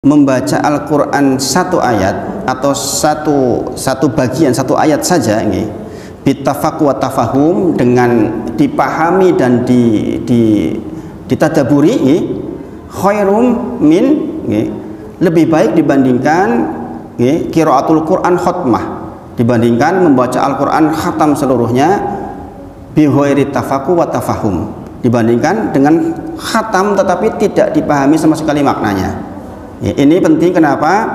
membaca Al-Quran satu ayat atau satu bagian satu ayat saja ini bitafaq wa tafahum, dengan dipahami dan ditadaburi ini, khairum min ini, lebih baik dibandingkan ini, qiraatul Quran khutmah, dibandingkan membaca Al-Quran khatam seluruhnya bi ghairi tafaqu wa tafahum, dibandingkan dengan khatam tetapi tidak dipahami sama sekali maknanya. Ya, ini penting. Kenapa?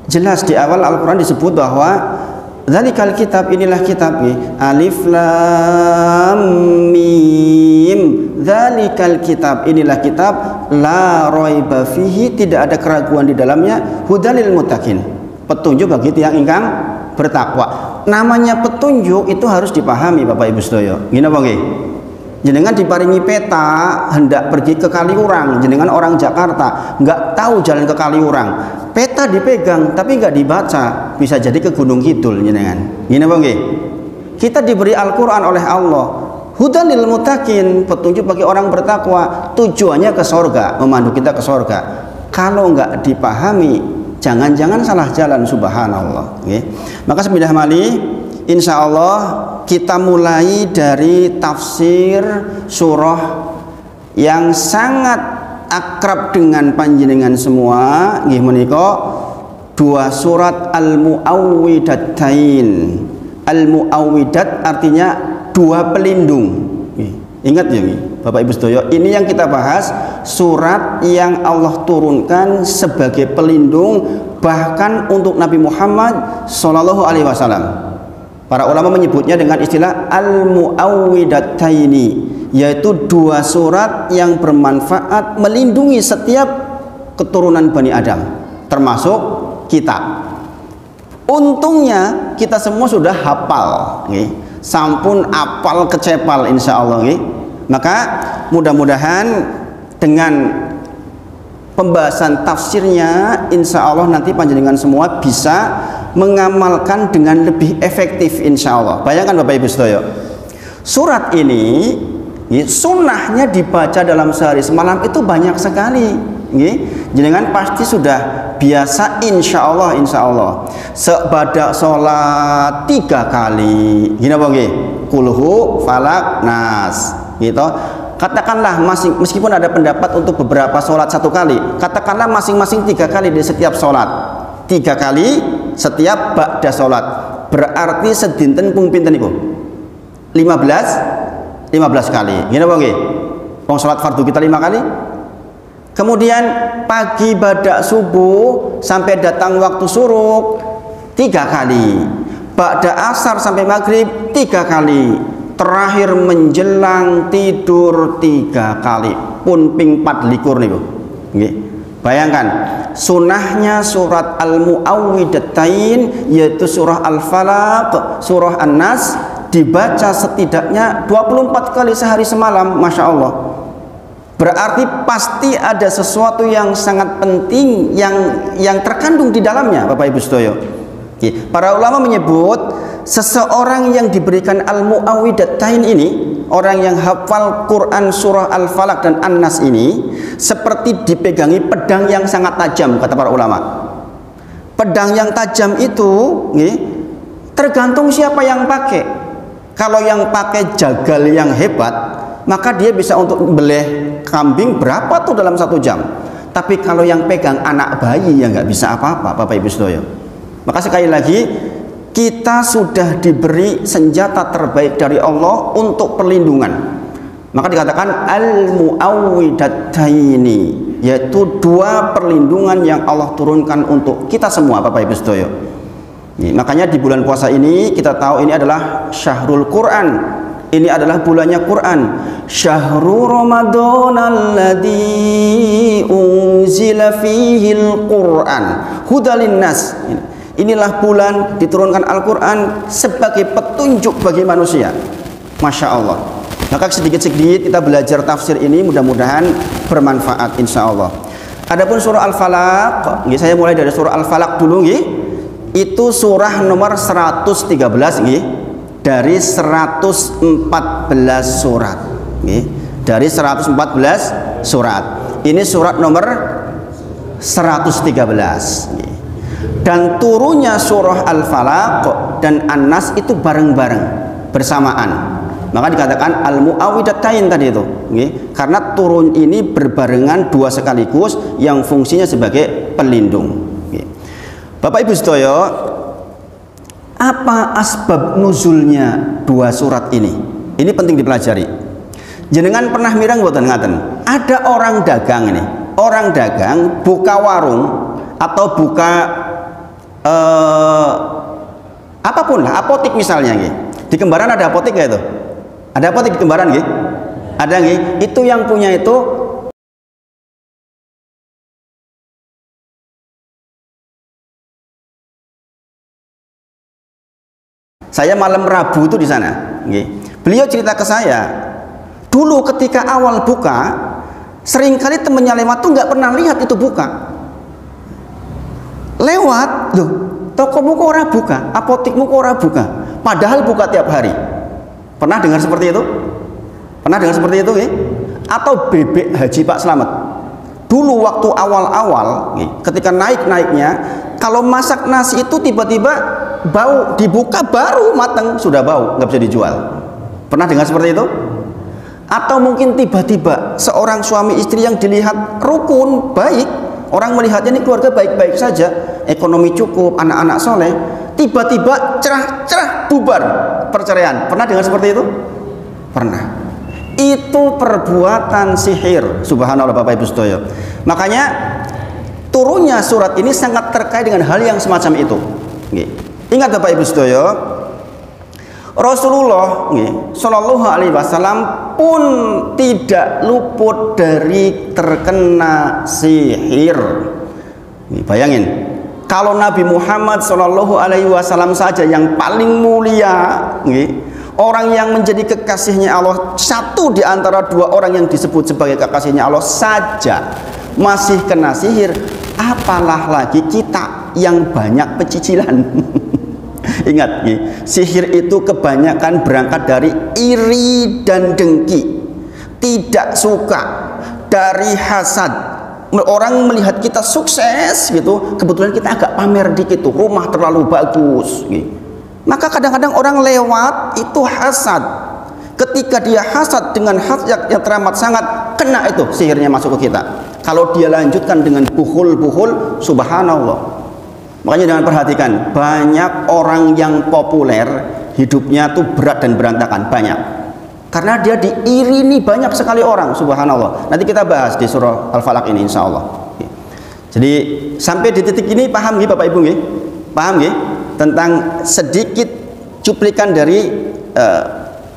Jelas di awal Al-Quran disebut bahwa dzalikal kitab, inilah kitab nih, alif lam mim, dzalikal kitab, inilah kitab, la raiba fihi, tidak ada keraguan di dalamnya, hudalil muttaqin, petunjuk bagi tiang ingkang bertakwa. Namanya petunjuk itu harus dipahami Bapak Ibu sedaya. Gini apa nggih? Jenengan diparingi peta hendak pergi ke Kaliurang, jenengan orang Jakarta nggak tahu jalan ke Kaliurang, peta dipegang tapi nggak dibaca, bisa jadi ke Gunung Kidul jenengan. Gini apa nggih? Kita diberi Al-Quran oleh Allah, hudan lil muttaqin, petunjuk bagi orang bertakwa, tujuannya ke sorga, memandu kita ke sorga. Kalau nggak dipahami, jangan-jangan salah jalan, subhanallah. Maka sebidah mali, insya Allah kita mulai dari tafsir surah yang sangat akrab dengan panjenengan semua, nggih menika dua surat Al-Mu'awwidatain. Al-Mu'awwidat artinya dua pelindung. Ingat ya Bapak Ibu sedaya, ini yang kita bahas, surat yang Allah turunkan sebagai pelindung bahkan untuk Nabi Muhammad sallallahu alaihi wasallam. Para ulama menyebutnya dengan istilah Al-Mu'awwidataini, yaitu dua surat yang bermanfaat melindungi setiap keturunan Bani Adam, termasuk kita. Untungnya kita semua sudah hafal, sampun apal kecepal insya Allah. Maka mudah-mudahan dengan pembahasan tafsirnya, insya Allah nanti panjenengan semua bisa mengamalkan dengan lebih efektif insya Allah. Bayangkan Bapak Ibu sedaya, surat ini sunnahnya dibaca dalam sehari semalam itu banyak sekali. Jenengan pasti sudah biasa insya Allah sebadak sholat 3 kali. Gini apa nggih? Kulhu, falak, nas. Gitu. Katakanlah meskipun ada pendapat untuk beberapa sholat 1 kali, katakanlah masing-masing 3 kali di setiap sholat, 3 kali setiap ba'da sholat, berarti sedinten pung pinten ibu 15 kali. Gini apa nggih? Wong sholat fardu kita 5 kali, kemudian pagi badak subuh sampai datang waktu suruk 3 kali, ba'da asar sampai maghrib 3 kali, terakhir menjelang tidur 3 kali, pun ping 24 niku. Nggih. Bayangkan sunnahnya surat Al-Mu'awwidatain, yaitu surah Al-Falaq, surah An-Nas, dibaca setidaknya 24 kali sehari semalam. Masya Allah, berarti pasti ada sesuatu yang sangat penting yang terkandung di dalamnya Bapak Ibu sedaya. Para ulama menyebut seseorang yang diberikan Al-Mu'awwidatain ini, orang yang hafal Quran surah Al-Falaq dan An-Nas ini, seperti dipegangi pedang yang sangat tajam, kata para ulama. Pedang yang tajam itu tergantung siapa yang pakai. Kalau yang pakai jagal yang hebat, maka dia bisa untuk beleh kambing berapa tuh dalam 1 jam. Tapi kalau yang pegang anak bayi, ya nggak bisa apa-apa Bapak Ibu sedaya. Maka sekali lagi, kita sudah diberi senjata terbaik dari Allah untuk perlindungan. Maka dikatakan Al-Mu'awwidataini, yaitu 2 perlindungan yang Allah turunkan untuk kita semua Bapak Ibu sedaya. Makanya di bulan puasa ini kita tahu ini adalah Syahrul Quran. Ini adalah bulannya Quran. Syahrul Ramadan alladzi unzila fihil Quran hudalin nas. Inilah bulan diturunkan Al-Quran sebagai petunjuk bagi manusia. Masya Allah. Maka sedikit-sedikit kita belajar tafsir ini, mudah-mudahan bermanfaat insya Allah. Adapun surah Al-Falaq, saya mulai dari surah Al-Falaq dulu. Itu surah nomor 113 dari 114 surat. Dari 114 surat. Ini surat nomor 113. Dan turunnya surah Al-Falaq dan An-Nas itu bareng-bareng bersamaan. Maka dikatakan al-mu'awwidhatain tadi itu, karena turun ini berbarengan dua sekaligus yang fungsinya sebagai pelindung. Bapak Ibu sedaya, apa asbab nuzulnya dua surat ini? Ini penting dipelajari. Jenengan pernah mirang mboten ngaten? Ada orang dagang ini, orang dagang buka warung atau buka apapun lah, apotik misalnya nggih. Di Kembaran ada apotik nggak itu? Ada apotik di Kembaran nggih? Ada nggih? Itu yang punya itu saya malam Rabu itu di sana nggih. Beliau cerita ke saya, dulu ketika awal buka seringkali temennya lewat tuh nggak pernah lihat itu buka. Lewat, loh, tokomu kok ora buka, apotikmu kok ora buka, padahal buka tiap hari. Pernah dengar seperti itu? Pernah dengar seperti itu? Atau bebek haji Pak Slamet. Dulu waktu awal-awal, ketika naik-naiknya, kalau masak nasi itu tiba-tiba bau, dibuka baru matang, sudah bau, nggak bisa dijual. Pernah dengar seperti itu? Atau mungkin tiba-tiba seorang suami istri yang dilihat rukun, baik, orang melihatnya ini keluarga baik-baik saja, ekonomi cukup, anak-anak soleh, tiba-tiba cerah-cerah bubar perceraian. Pernah dengar seperti itu? Pernah. Itu perbuatan sihir. Subhanallah Bapak Ibu sedaya. Makanya turunnya surat ini sangat terkait dengan hal yang semacam itu. Ingat Bapak Ibu sedaya, Rasulullah Shallallahu Alaihi Wasallam pun tidak luput dari terkena sihir. Bayangin, kalau Nabi Muhammad Shallallahu Alaihi Wasallam saja yang paling mulia, orang yang menjadi kekasihnya Allah, satu di antara dua orang yang disebut sebagai kekasihnya Allah saja masih kena sihir, apalah lagi kita yang banyak pecicilan. Ingat, sihir itu kebanyakan berangkat dari iri dan dengki, tidak suka, dari hasad. Orang melihat kita sukses gitu, kebetulan kita agak pamer dikit tuh, rumah terlalu bagus gitu. Maka kadang-kadang orang lewat itu hasad. Ketika dia hasad dengan hasad yang teramat sangat, kena itu sihirnya masuk ke kita. Kalau dia lanjutkan dengan buhul-buhul, subhanallah. Makanya jangan perhatikan, banyak orang yang populer hidupnya tuh berat dan berantakan, banyak. Karena dia diirini banyak sekali orang, subhanallah. Nanti kita bahas di surah Al-Falaq ini insya Allah. Jadi sampai di titik ini paham nggih Bapak Ibu nggih? Paham nggih tentang sedikit cuplikan dari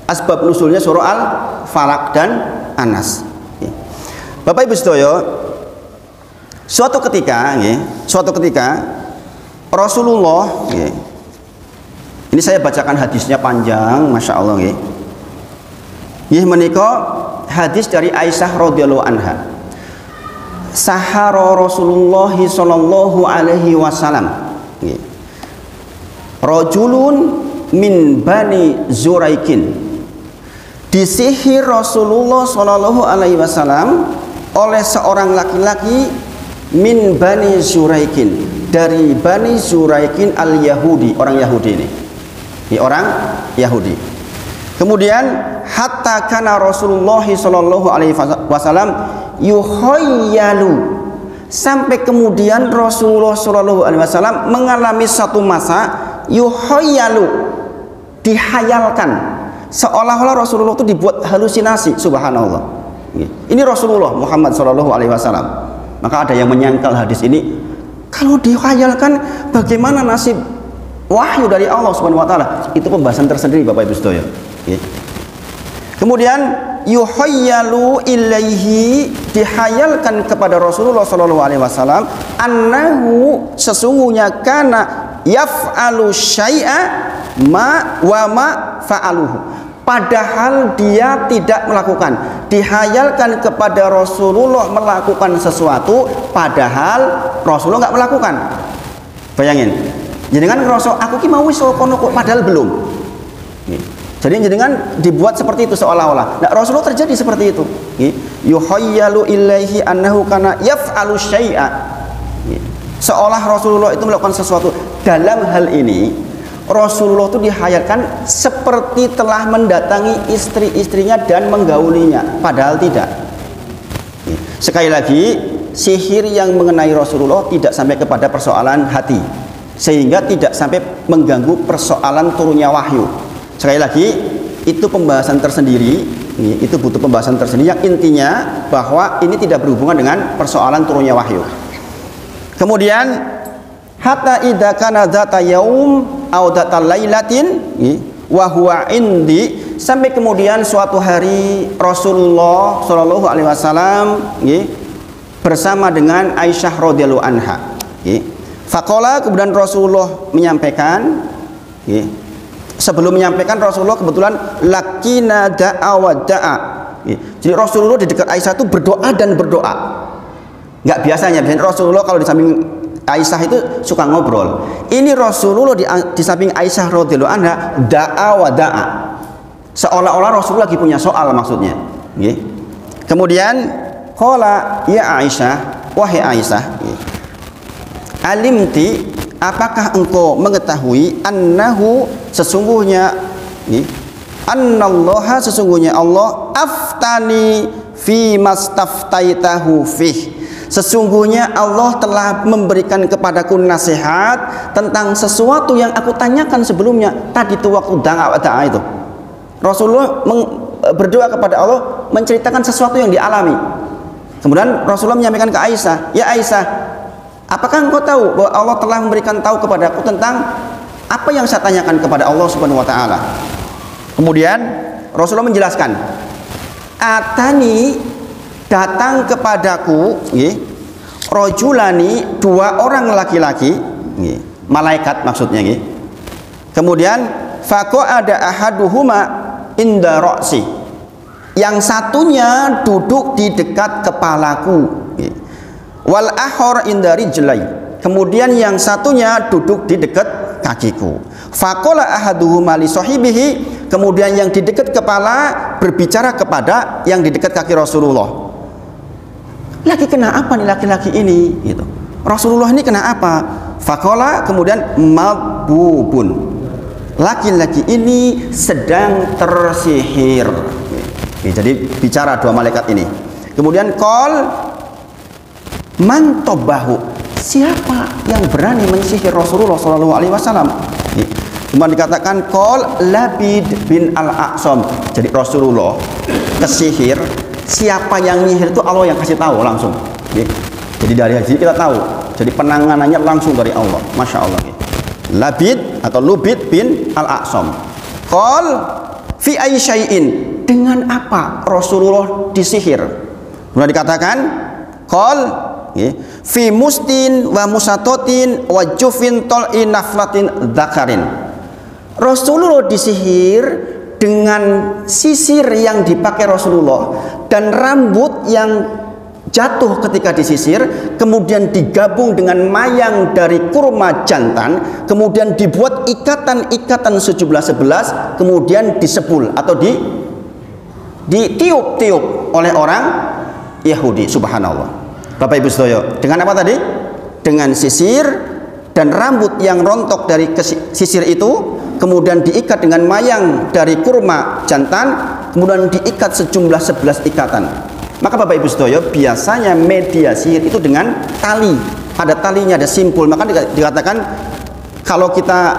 asbab nusulnya surah Al-Falaq dan An-Nas. Bapak Ibu sedaya, suatu ketika Rasulullah, ini saya bacakan hadisnya panjang, masya Allah nggih. Menika hadis dari Aisyah radhiyallahu anha. Sahara Rasulullah sallallahu alaihi wasallam. Rajulun min Bani Zuraikin. Disihir Rasulullah sallallahu alaihi wasallam oleh seorang laki-laki min Bani Zuraikin, dari Bani Zuraikin al-Yahudi, orang Yahudi ini. Ini orang Yahudi. Kemudian hatta kana Rasulullah sallallahu alaihi wasallam yukhayyalu, sampai kemudian Rasulullah sallallahu alaihi wasallam mengalami satu masa yukhayyalu, dihayalkan, seolah-olah Rasulullah itu dibuat halusinasi, subhanallah. Ini Rasulullah Muhammad sallallahu alaihi wasallam. Maka ada yang menyangkal hadis ini, kalau dihayalkan bagaimana nasib wahyu dari Allah Subhanahu wa taala? Itu pembahasan tersendiri Bapak Ibu sekalian. Kemudian yuhayyalu ilaihi, dihayalkan kepada Rasulullah sallallahu alaihi wasallam, annahu, sesungguhnya, kana yaf'alu syai'a ma wa ma fa'aluhu, padahal dia tidak melakukan. Dihayalkan kepada Rasulullah melakukan sesuatu, padahal Rasulullah nggak melakukan. Bayangin, jenengan ngerasa aku ki mau wis kono kok, padahal belum. Jadi jenengan dibuat seperti itu seolah-olah. Nah, Rasulullah terjadi seperti itu. Yuhayyalu ilaihi annahu kana yaf'alu syai'a seolah Rasulullah itu melakukan sesuatu. Dalam hal ini Rasulullah itu dihayatkan seperti telah mendatangi istri-istrinya dan menggaulinya, padahal tidak. Sekali lagi, sihir yang mengenai Rasulullah tidak sampai kepada persoalan hati, sehingga tidak sampai mengganggu persoalan turunnya wahyu. Sekali lagi, itu pembahasan tersendiri, itu butuh pembahasan tersendiri, yang intinya bahwa ini tidak berhubungan dengan persoalan turunnya wahyu. Kemudian hatta idza kana dzata yaum aw dzata lailatin wa huwa indi, sampai kemudian suatu hari Rasulullah sallallahu alaihi wasallam bersama dengan Aisyah radhiyallahu anha. Faqala, kemudian Rasulullah menyampaikan, sebelum menyampaikan Rasulullah kebetulan lakina da'a wa da'a. Jadi Rasulullah di dekat Aisyah itu berdoa dan berdoa. Nggak biasanya, biasanya Rasulullah kalau di samping Aisyah itu suka ngobrol. Ini Rasulullah di samping Aisyah radhiyallahu anha da'a wa da'a. Seolah-olah Rasulullah lagi punya soal maksudnya. Kemudian qala ya Aisyah, wahai Aisyah, alimti, apakah engkau mengetahui annahu, sesungguhnya annallaha, sesungguhnya Allah aftani fi mastaftaitahu fih, sesungguhnya Allah telah memberikan kepadaku nasihat tentang sesuatu yang aku tanyakan sebelumnya. Tadi itu waktu da'a itu Rasulullah berdoa kepada Allah menceritakan sesuatu yang dialami. Kemudian Rasulullah menyampaikan ke Aisyah, ya Aisyah, apakah engkau tahu bahwa Allah telah memberikan tahu kepadaku tentang apa yang saya tanyakan kepada Allah Subhanahu wa taala? Kemudian Rasulullah menjelaskan, atani, datang kepadaku rojulani, dua orang laki-laki, malaikat maksudnya. Kemudian faqa'ada ahaduhuma inda ra'si, yang satunya duduk di dekat kepalaku, wal akhar inda rijlai, kemudian yang satunya duduk di dekat kakiku. Faqala ahaduhuma li sahibihi, kemudian yang di dekat kepala berbicara kepada yang di dekat kaki Rasulullah. Lagi kena apa nih laki-laki ini? Gitu. Rasulullah ini kena apa? Faqala, kemudian mabubun, laki-laki ini sedang tersihir. Jadi bicara dua malaikat ini. Kemudian qol man tobahu, siapa yang berani mensihir Rasulullah sallallahu alaihi wasallam? Cuma dikatakan qol Labid bin al-A'sam. Jadi Rasulullah kesihir, siapa yang nyihir itu Allah yang kasih tahu langsung. Jadi dari hadis kita tahu. Jadi penanganannya langsung dari Allah. Masya Allah. Labid atau Lubid bin al-A'sam. Qol fi ayyi syai'in, dengan apa Rasulullah disihir? Kemudian dikatakan qol fi mustin wa musatotin wa jufin tol'in naflatin dzakarin. Rasulullah disihir dengan sisir yang dipakai Rasulullah dan rambut yang jatuh ketika disisir, kemudian digabung dengan mayang dari kurma jantan, kemudian dibuat ikatan-ikatan sejumlah 11, kemudian disepul atau ditiup-tiup oleh orang Yahudi. Subhanallah. Bapak Ibu sedaya, dengan apa tadi? Dengan sisir dan rambut yang rontok dari sisir itu, kemudian diikat dengan mayang dari kurma jantan, kemudian diikat sejumlah 11 ikatan. Maka Bapak Ibu sedaya, biasanya media sihir itu dengan tali, ada talinya, ada simpul. Maka dikatakan kalau kita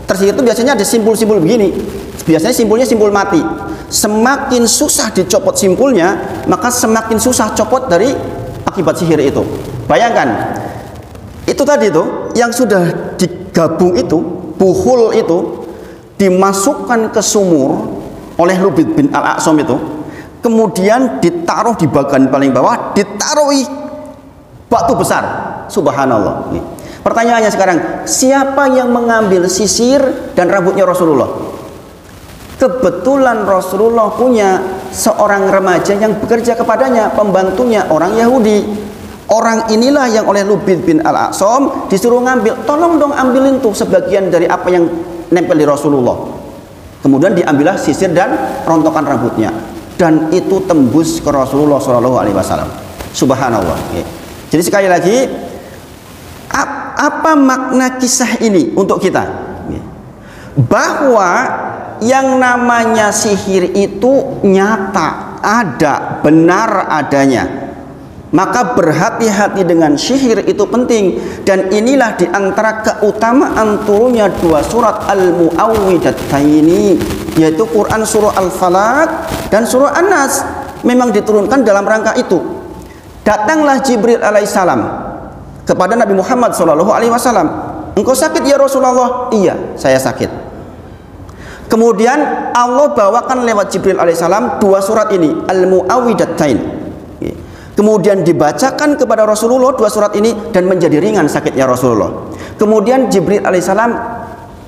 tersihir itu biasanya ada simpul-simpul begini. Biasanya simpulnya simpul mati. Semakin susah dicopot simpulnya, maka semakin susah copot dari akibat sihir itu. Bayangkan, itu tadi itu yang sudah digabung itu, buhul itu dimasukkan ke sumur oleh Lubid bin al-A'sam itu, kemudian ditaruh di bagian paling bawah, ditaruhi batu besar. Subhanallah. Pertanyaannya sekarang, siapa yang mengambil sisir dan rambutnya Rasulullah? Kebetulan Rasulullah punya seorang remaja yang bekerja kepadanya, pembantunya orang Yahudi. Orang inilah yang oleh Lubid bin al-A'sam disuruh ngambil, tolong dong ambilin tuh sebagian dari apa yang nempel di Rasulullah. Kemudian diambillah sisir dan rontokan rambutnya, dan itu tembus ke Rasulullah SAW. Subhanallah. Jadi sekali lagi, Apa makna kisah ini untuk kita? Bahwa yang namanya sihir itu nyata, ada, benar adanya. Maka berhati-hati dengan sihir itu penting. Dan inilah diantara keutamaan turunnya dua surat Al-Mu'awwidataini, yaitu Quran surah Al-Falaq dan surah An-Nas. Memang diturunkan dalam rangka itu. Datanglah Jibril alaihissalam kepada Nabi Muhammad SAW. Engkau sakit ya Rasulullah? Iya, saya sakit. Kemudian Allah bawakan lewat Jibril alaihissalam dua surat ini, Al-Mu'awwidataini. Kemudian dibacakan kepada Rasulullah dua surat ini dan menjadi ringan sakitnya Rasulullah. Kemudian Jibril alaihissalam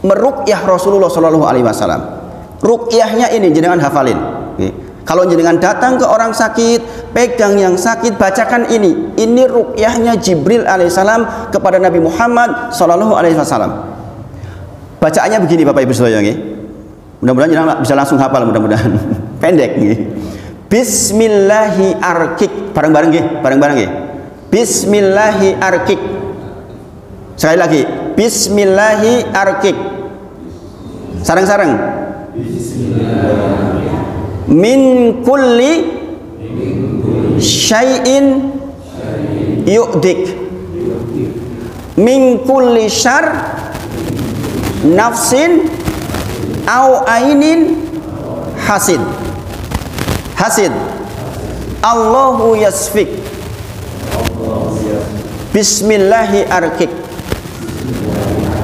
meruqyah Rasulullah SAW. Ruqyahnya ini jenengan hafalin. Kalau jenengan datang ke orang sakit, pegang yang sakit, bacakan ini. Ini ruqyahnya Jibril alaihissalam kepada Nabi Muhammad SAW. Bacaannya begini Bapak Ibu saudara. Mudah-mudahan jenengan bisa langsung hafal, mudah-mudahan. Pendek nih. Bismillahi arkik, bareng-bareng nggih, bareng-bareng nggih. Bismillahi arkik. Sekali lagi, Bismillahi arkik. Sareng-sareng. Min kulli syai'in yu'dik. Min kulli syarr nafsin au ainin hasid. Hasid. Allahu yasfik. Bismillahi arkik.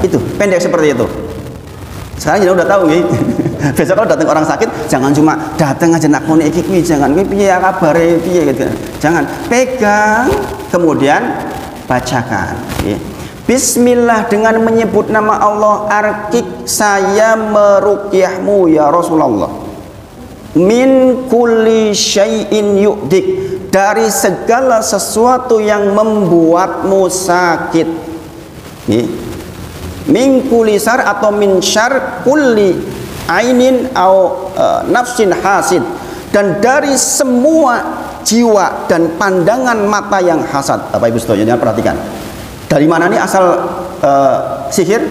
Itu pendek seperti itu. Sekarang kita udah tahu nih. Besok kalau datang orang sakit, jangan cuma datang aja nak ngene iki kuwi, jangan kuwi piye kabare piye gitu. Jangan, pegang kemudian bacakan. Bismillah, dengan menyebut nama Allah, arkik, saya meruqyahmu ya Rasulullah. Min kulli syai'in yu'dik, dari segala sesuatu yang membuatmu sakit. Min kulli syar atau min syar kulli ainin au nafsin hasid, dan dari semua jiwa dan pandangan mata yang hasad. Bapak Ibu saudara, jangan perhatikan. Dari mana nih asal sihir?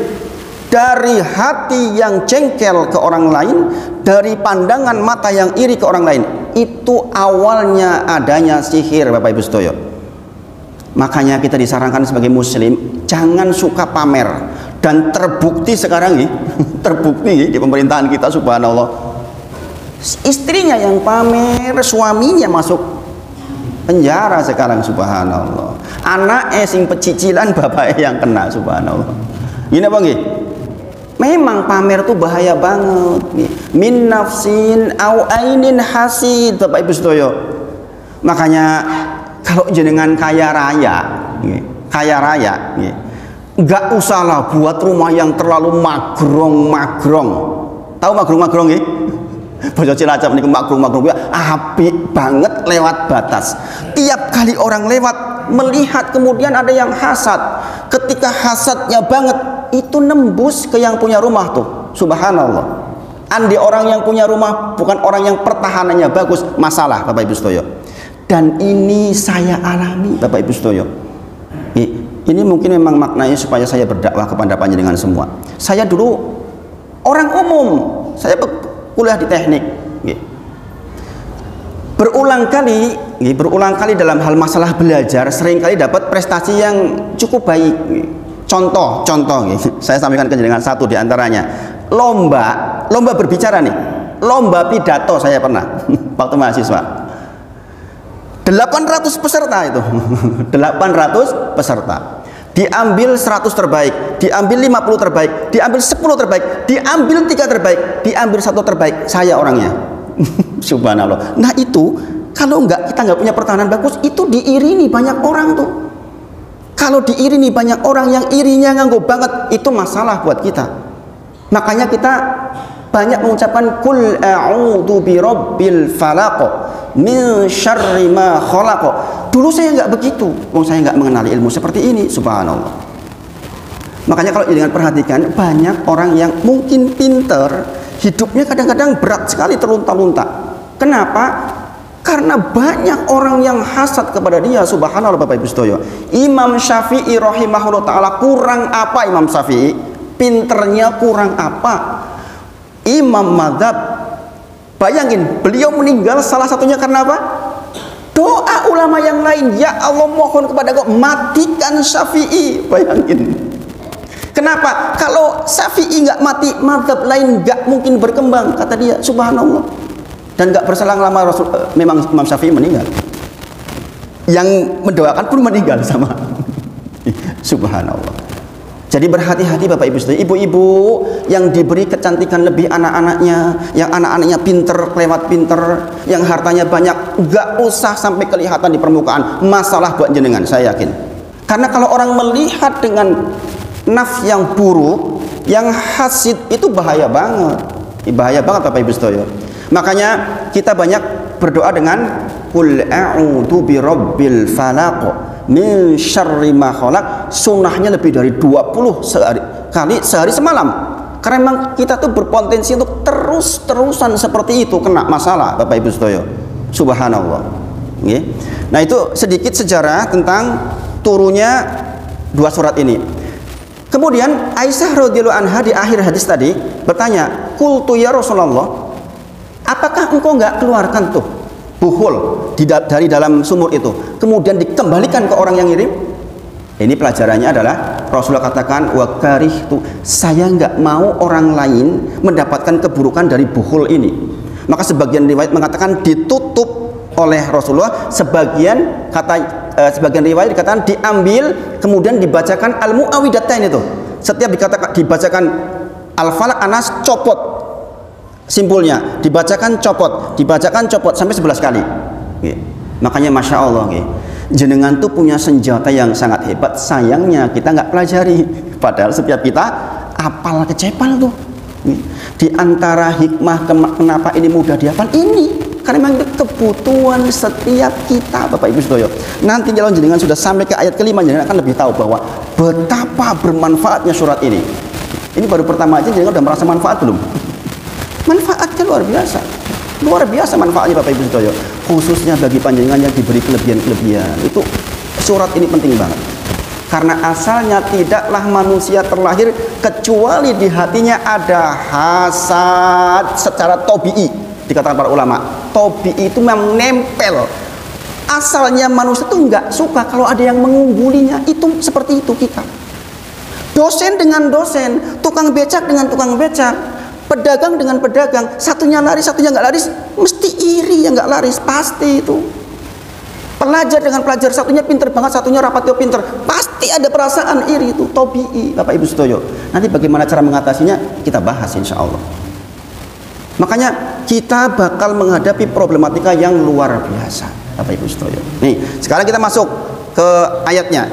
Dari hati yang jengkel ke orang lain, dari pandangan mata yang iri ke orang lain. Itu awalnya adanya sihir Bapak Ibu saudara. Makanya kita disarankan sebagai muslim jangan suka pamer. Dan terbukti sekarang nih, terbukti di pemerintahan kita, subhanallah, istrinya yang pamer, suaminya masuk penjara sekarang, subhanallah. Anak sing pecicilan, bapaknya yang kena, subhanallah. Ini apa nggih? Memang pamer tuh bahaya banget. Min nafsin au ainin hasid, Bapak Ibu saudara. Makanya kalau jenengan kaya raya, nggak usahlah buat rumah yang terlalu magrong. Tahu magrong nggih? Basa Cilacap niku magrong apik banget, lewat batas. Tiap kali orang lewat melihat, kemudian ada yang hasad. Ketika hasadnya banget, itu nembus ke yang punya rumah tuh, subhanallah. Andi orang yang punya rumah bukan orang yang pertahanannya bagus, masalah Bapak Ibu saudara. Dan ini saya alami Bapak Ibu saudara. Ini mungkin memang maknanya supaya saya berdakwah kepada panjenengan semua. Saya dulu orang umum, saya kuliah di teknik. Berulang kali dalam hal masalah belajar, seringkali dapat prestasi yang cukup baik. Contoh, saya sampaikan ke jenengan satu diantaranya. Lomba berbicara nih, lomba pidato saya pernah waktu mahasiswa. 800 peserta itu, 800 peserta. Diambil 100 terbaik, diambil 50 terbaik, diambil 10 terbaik, diambil 3 terbaik, diambil 1 terbaik. Saya orangnya. Subhanallah. Nah itu kalau kita nggak punya pertahanan bagus, itu diiringi banyak orang tuh. Kalau diiringi banyak orang yang irinya nganggo banget, itu masalah buat kita. Makanya kita banyak mengucapkan kul a'udzu birabbil falaq min syarri ma khalaq. Dulu saya nggak begitu, saya nggak mengenali ilmu seperti ini, subhanallah. Makanya kalau dengan perhatikan, banyak orang yang mungkin pinter, hidupnya kadang-kadang berat sekali, terlunta-lunta. Kenapa? Karena banyak orang yang hasad kepada dia. Subhanallah Bapak Ibu sedaya. Imam Syafi'i rahimahullah ta'ala kurang apa Imam Syafi'i? Pinternya kurang apa? Imam Madzhab, bayangin beliau meninggal salah satunya karena apa? Doa ulama yang lain. Ya Allah mohon kepada Engkau matikan Syafi'i. Bayangin. Kenapa? Kalau Syafi'i nggak mati, madzhab lain nggak mungkin berkembang, kata dia. Subhanallah. Dan nggak berselang lama memang Imam Syafi'i meninggal. Yang mendoakan pun meninggal sama. Subhanallah. Jadi berhati-hati Bapak Ibu saudara, ibu-ibu yang diberi kecantikan lebih anak-anaknya, yang anak-anaknya pinter, lewat pinter, yang hartanya banyak, nggak usah sampai kelihatan di permukaan. Masalah buat jenengan, saya yakin. Karena kalau orang melihat dengan nafs yang buruk, yang hasid, itu bahaya banget. Bahaya banget Bapak Ibu saudara. Makanya kita banyak berdoa dengan Qul a'udzu birabbil falaq min syarri ma khalaq. Sunnahnya lebih dari 20 kali sehari semalam. Karena memang kita tuh berpotensi untuk terus-terusan seperti itu kena masalah Bapak Ibu saudara. Subhanallah. Nah, itu sedikit sejarah tentang turunnya dua surat ini. Kemudian Aisyah radhiyallahu anha di akhir hadis tadi bertanya, "Qultu ya Rasulullah, apakah engkau nggak keluarkan tuh buhul dari dalam sumur itu, kemudian dikembalikan ke orang yang ngirim?" Ini pelajarannya adalah Rasulullah katakan, wa karihtu, saya nggak mau orang lain mendapatkan keburukan dari buhul ini. Maka sebagian riwayat mengatakan ditutup oleh Rasulullah, sebagian riwayat dikatakan diambil kemudian dibacakan al-muawwidatain itu. Setiap dibacakan al-falaq anas copot simpulnya, dibacakan copot sampai 11 kali. Makanya Masya Allah, jenengan tuh punya senjata yang sangat hebat. Sayangnya kita nggak pelajari. Padahal setiap kita apal kecepal tuh. Di antara hikmah kenapa ini mudah dihafal ini, karena memang kebutuhan setiap kita Bapak Ibu saudara. Nanti kalau jenengan sudah sampai ke ayat kelima, jenengan akan lebih tahu bahwa betapa bermanfaatnya surat ini. Ini baru pertama aja jenengan udah merasa manfaat belum? Manfaatnya luar biasa manfaatnya Bapak Ibu saudara. Khususnya bagi panjenengan yang diberi kelebihan-kelebihan. Itu surat ini penting banget. Karena asalnya tidaklah manusia terlahir kecuali di hatinya ada hasad secara tobi'i. Dikatakan para ulama, tobi'i itu memang nempel. Asalnya manusia itu nggak suka kalau ada yang mengunggulinya. Itu seperti itu kita. Dosen dengan dosen, tukang becak dengan tukang becak, pedagang dengan pedagang, satunya laris, satunya nggak laris, mesti iri yang nggak laris, pasti itu. Pelajar dengan pelajar, satunya pinter banget, satunya rapatnya pinter, pasti ada perasaan iri, itu tobi'i Bapak Ibu saudara. Nanti bagaimana cara mengatasinya kita bahas insya Allah. Makanya kita bakal menghadapi problematika yang luar biasa Bapak Ibu saudara. Nih sekarang kita masuk ke ayatnya.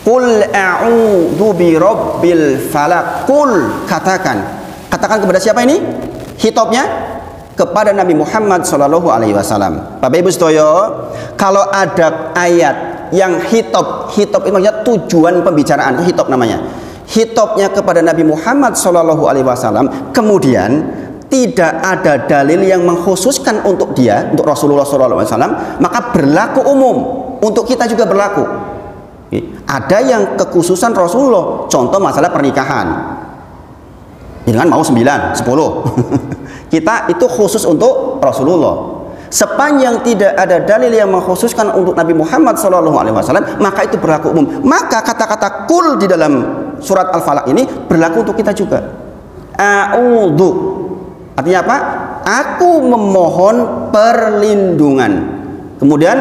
Qul a'udzu birabbil falaq. Qul, katakan kepada siapa ini? Hitopnya kepada Nabi Muhammad Shallallahu Alaihi Wasallam. Bapak Ibu saudara, kalau ada ayat yang hitop itu maksudnya tujuan pembicaraan, itu hitop namanya. Hitopnya kepada Nabi Muhammad Shallallahu Alaihi Wasallam, kemudian tidak ada dalil yang mengkhususkan untuk dia, untuk Rasulullah Shallallahu Alaihi Wasallam, maka berlaku umum untuk kita juga berlaku. Ada yang kekhususan Rasulullah, contoh masalah pernikahan. Jangan mau 9, 10. Kita itu khusus untuk Rasulullah. Sepanjang tidak ada dalil yang mengkhususkan untuk Nabi Muhammad SAW, maka itu berlaku umum. Maka kata-kata kul di dalam surat Al-Falaq ini berlaku untuk kita juga. A'udzu, artinya apa? Aku memohon perlindungan. Kemudian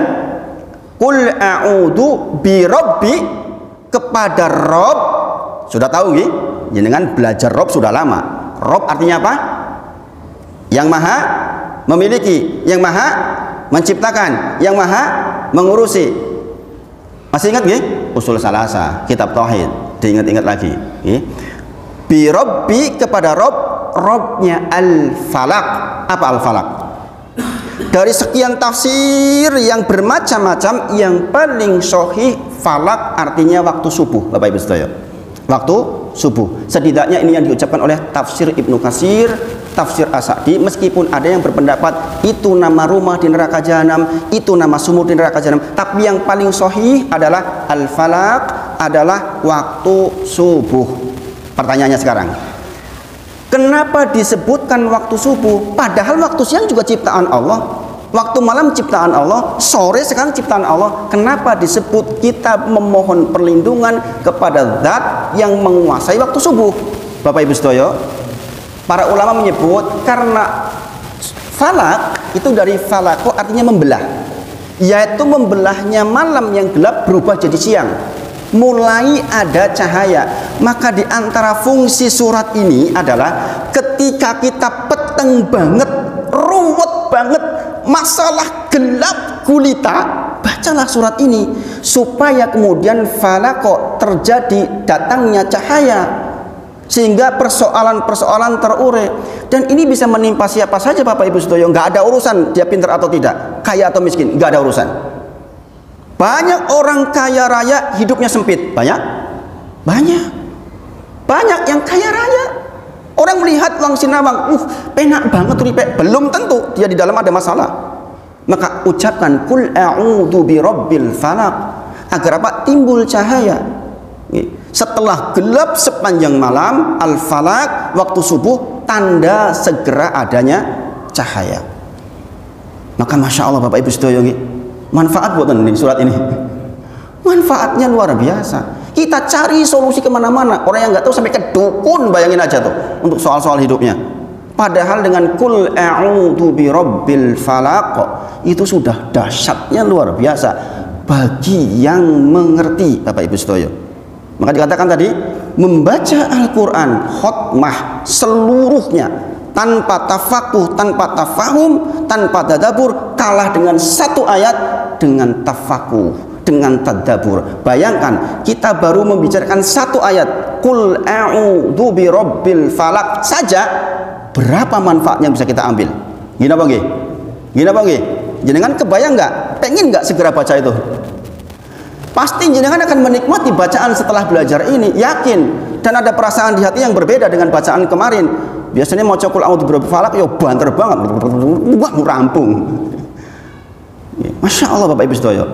kul a'udzu birabbi, kepada Rob. Sudah tahu nggih? Jenengan belajar Rob sudah lama. Rob artinya apa? Yang maha memiliki, yang maha menciptakan, yang maha mengurusi. Masih ingat nggih? Usul salasa, kitab tauhid. Diingat-ingat lagi. Bi Rabbi, kepada Rob, Robnya Al-Falaq. Apa Al-Falaq? Dari sekian tafsir yang bermacam-macam, yang paling sahih falak artinya waktu subuh Bapak Ibu saudara. waktu subuh. Setidaknya ini yang diucapkan oleh tafsir Ibnu Katsir, tafsir As-Sa'di, meskipun ada yang berpendapat itu nama rumah di neraka jahanam, itu nama sumur di neraka jahanam, tapi yang paling sahih adalah al-falaq, adalah waktu subuh. Pertanyaannya sekarang, kenapa disebutkan waktu subuh padahal waktu siang juga ciptaan Allah, waktu malam ciptaan Allah, sore sekarang ciptaan Allah? Kenapa disebut kita memohon perlindungan kepada zat yang menguasai waktu subuh? Bapak Ibu sedaya, para ulama menyebut karena falak itu dari falako, artinya membelah, yaitu membelahnya malam yang gelap berubah jadi siang, mulai ada cahaya. Maka di antara fungsi surat ini adalah ketika kita peteng banget, ruwet banget, masalah gelap gulita, bacalah surat ini supaya kemudian falako, terjadi datangnya cahaya, sehingga persoalan-persoalan terurai. Dan ini bisa menimpa siapa saja Bapak Ibu sedaya, nggak ada urusan dia pintar atau tidak, kaya atau miskin, nggak ada urusan. Banyak orang kaya raya hidupnya sempit, banyak yang kaya raya. Orang melihat Wang Sinawang, penak banget ripek, belum tentu dia di dalam ada masalah. Maka ucapkan kul a'udzu birabbil falaq, agar apa? Timbul cahaya. Setelah gelap sepanjang malam, al-falaq, waktu subuh, tanda segera adanya cahaya. Maka Masya Allah Bapak Ibu sedaya, manfaat buat ini surat ini. Manfaatnya luar biasa. Kita cari solusi kemana-mana. Orang yang nggak tahu sampai ke dukun, bayangin aja tuh, untuk soal-soal hidupnya. Padahal dengan kul a'udzu birabbil falaq itu sudah dahsyatnya luar biasa bagi yang mengerti Bapak Ibu sedaya. Maka dikatakan tadi, membaca Al-Quran khotmah seluruhnya tanpa tafakuh, tanpa tafahum, tanpa tadabur, kalah dengan satu ayat dengan tafakuh, dengan tadabur. Bayangkan kita baru membicarakan satu ayat qul a'udzu birabbil falaq saja, berapa manfaatnya bisa kita ambil? Gini apa nggih? Gini apa nggih? Jenengan kebayang nggak? Pengen nggak segera baca itu? Pasti jenengan akan menikmati bacaan setelah belajar ini, yakin. Dan ada perasaan di hati yang berbeda dengan bacaan kemarin. Biasanya mau cokul a'udzu birabbil falaq, yo banter banget, rampung. Masya Allah Bapak Ibu sedaya.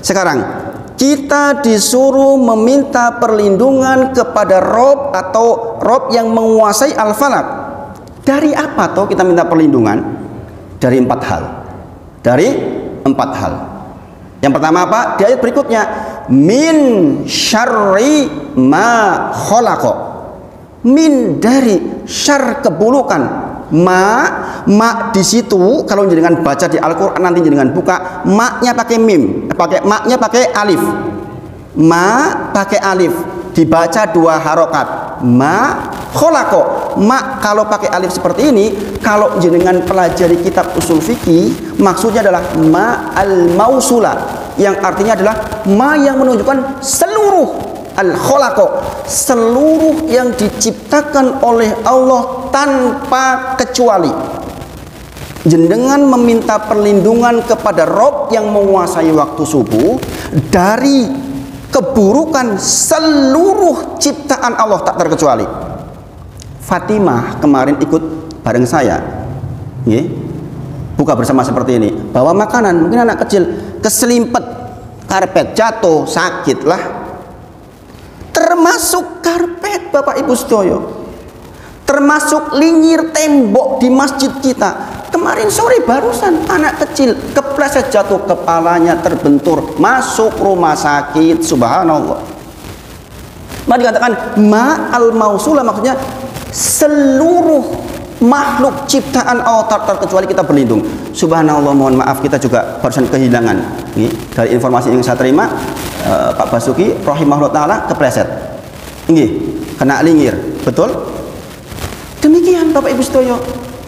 Sekarang kita disuruh meminta perlindungan kepada Rob atau Rob yang menguasai al-falaq. Dari apa toh kita minta perlindungan? Dari 4 hal. Dari 4 hal. Yang pertama apa? Di ayat berikutnya, min syarri ma khalaqa. Min, dari, syar, keburukan. Ma di situ kalau jenengan baca di Al-Qur'an, nanti jenengan buka, maknya pakai mim, maknya pakai alif. Ma pakai alif, dibaca 2 harokat. Ma khalaqa. Ma kalau pakai alif seperti ini, kalau jenengan pelajari kitab usul fikih, maksudnya adalah ma al-mausula, yang artinya adalah ma yang menunjukkan seluruh, al-khalaqa, seluruh yang diciptakan oleh Allah tanpa kecuali. Jenengan meminta perlindungan kepada Rob yang menguasai waktu subuh dari keburukan seluruh ciptaan Allah tak terkecuali. Fatimah kemarin ikut bareng saya, buka bersama seperti ini, bawa makanan, mungkin anak kecil keselimpet karpet, jatuh, sakit lah. Termasuk karpet Bapak Ibu sedaya, termasuk linyir tembok di masjid kita. Kemarin sore barusan anak kecil kepleset, jatuh, kepalanya terbentur, masuk rumah sakit. Subhanallah. Maka dikatakan ma al-mausula, maksudnya seluruh makhluk ciptaan Allah terkecuali kita berlindung. Subhanallah, mohon maaf kita juga barusan kehilangan. Ini dari informasi yang saya terima, Pak Basuki rahimahullah taala kepleset. Ini kena linyir, betul? Demikian Bapak Ibu sedaya.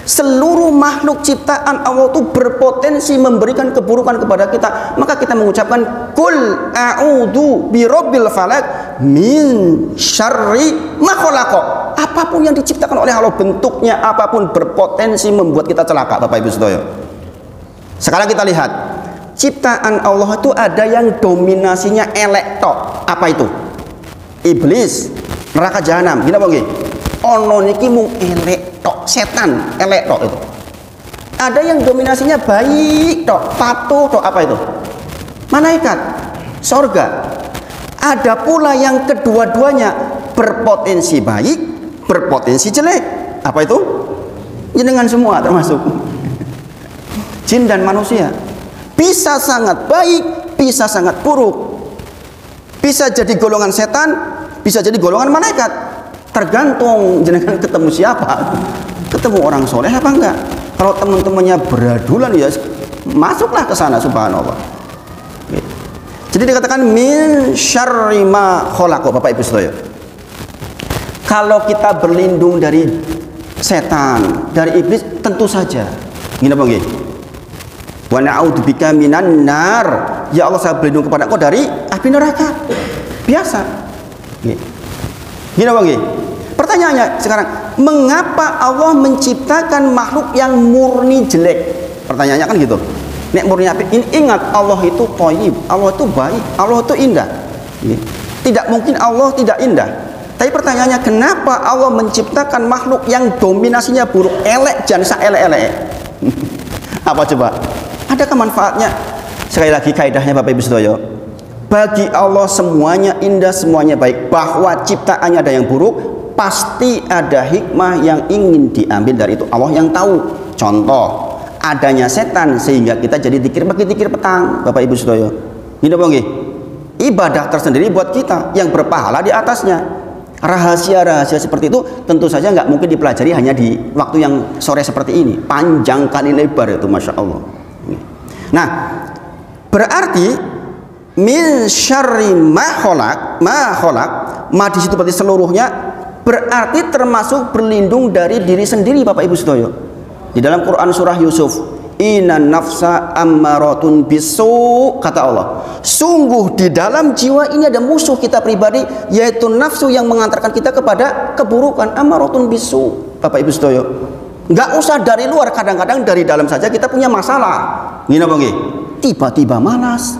Seluruh makhluk ciptaan Allah itu berpotensi memberikan keburukan kepada kita. Maka kita mengucapkan kul a'udzu birabbil falaq min syarri ma khalaqa. Apapun yang diciptakan oleh Allah, bentuknya apapun, berpotensi membuat kita celaka Bapak Ibu sedaya. Sekarang kita lihat, ciptaan Allah itu ada yang dominasinya elek tok. Apa itu? Iblis, neraka jahanam. Gini apa nggih? Ono niki mung elek tok, setan elek tok itu. Ada yang dominasinya baik tok, patuh tok, apa itu? Malaikat, sorga. Ada pula yang kedua-duanya berpotensi baik, berpotensi jelek. Apa itu? Jenengan semua termasuk. Jin dan manusia. Bisa sangat baik, bisa sangat buruk. Bisa jadi golongan setan, bisa jadi golongan malaikat. Tergantung jenengan ketemu siapa. Ketemu orang soleh apa enggak? Kalau teman-temannya beradulan ya masuklah ke sana, subhanallah. Jadi dikatakan min syarri ma khalaqa, Bapak Ibu saudara. Kalau kita berlindung dari setan, dari iblis, tentu saja. Gini apa nggih? Wa na'udzubika minan nar. Ya Allah, saya berlindung kepada Engkau dari api neraka. Biasa. Gini apa nggih? Pertanyaannya sekarang, mengapa Allah menciptakan makhluk yang murni jelek? Pertanyaannya kan gitu. Nek murni api, ingat Allah itu thayyib, Allah itu baik, Allah itu indah. Tidak mungkin Allah tidak indah. Tapi pertanyaannya, kenapa Allah menciptakan makhluk yang dominasinya buruk, elek jansa elek-elek? Apa coba? Adakah manfaatnya? Sekali lagi kaidahnya Bapak Ibu saudara, bagi Allah semuanya indah, semuanya baik. Bahwa ciptaannya ada yang buruk, pasti ada hikmah yang ingin diambil dari itu. Allah yang tahu. Contoh, adanya setan sehingga kita jadi dikir pagi dikir petang, Bapak Ibu saudara. Gini apa nggih? Ibadah tersendiri buat kita yang berpahala di atasnya. Rahasia-rahasia seperti itu tentu saja nggak mungkin dipelajari hanya di waktu yang sore seperti ini. Panjang kali lebar itu, masya Allah. Nah, berarti min syarri ma khalaq, ma di situ berarti seluruhnya, berarti termasuk berlindung dari diri sendiri, Bapak Ibu saudara. Di dalam Quran surah Yusuf, inna nafsa ammaratun bisu, kata Allah, sungguh di dalam jiwa ini ada musuh kita pribadi, yaitu nafsu yang mengantarkan kita kepada keburukan. Ammaratun bisu, Bapak Ibu saudara. Nggak usah dari luar, kadang-kadang dari dalam saja kita punya masalah. Gini apa nggih? Tiba-tiba malas,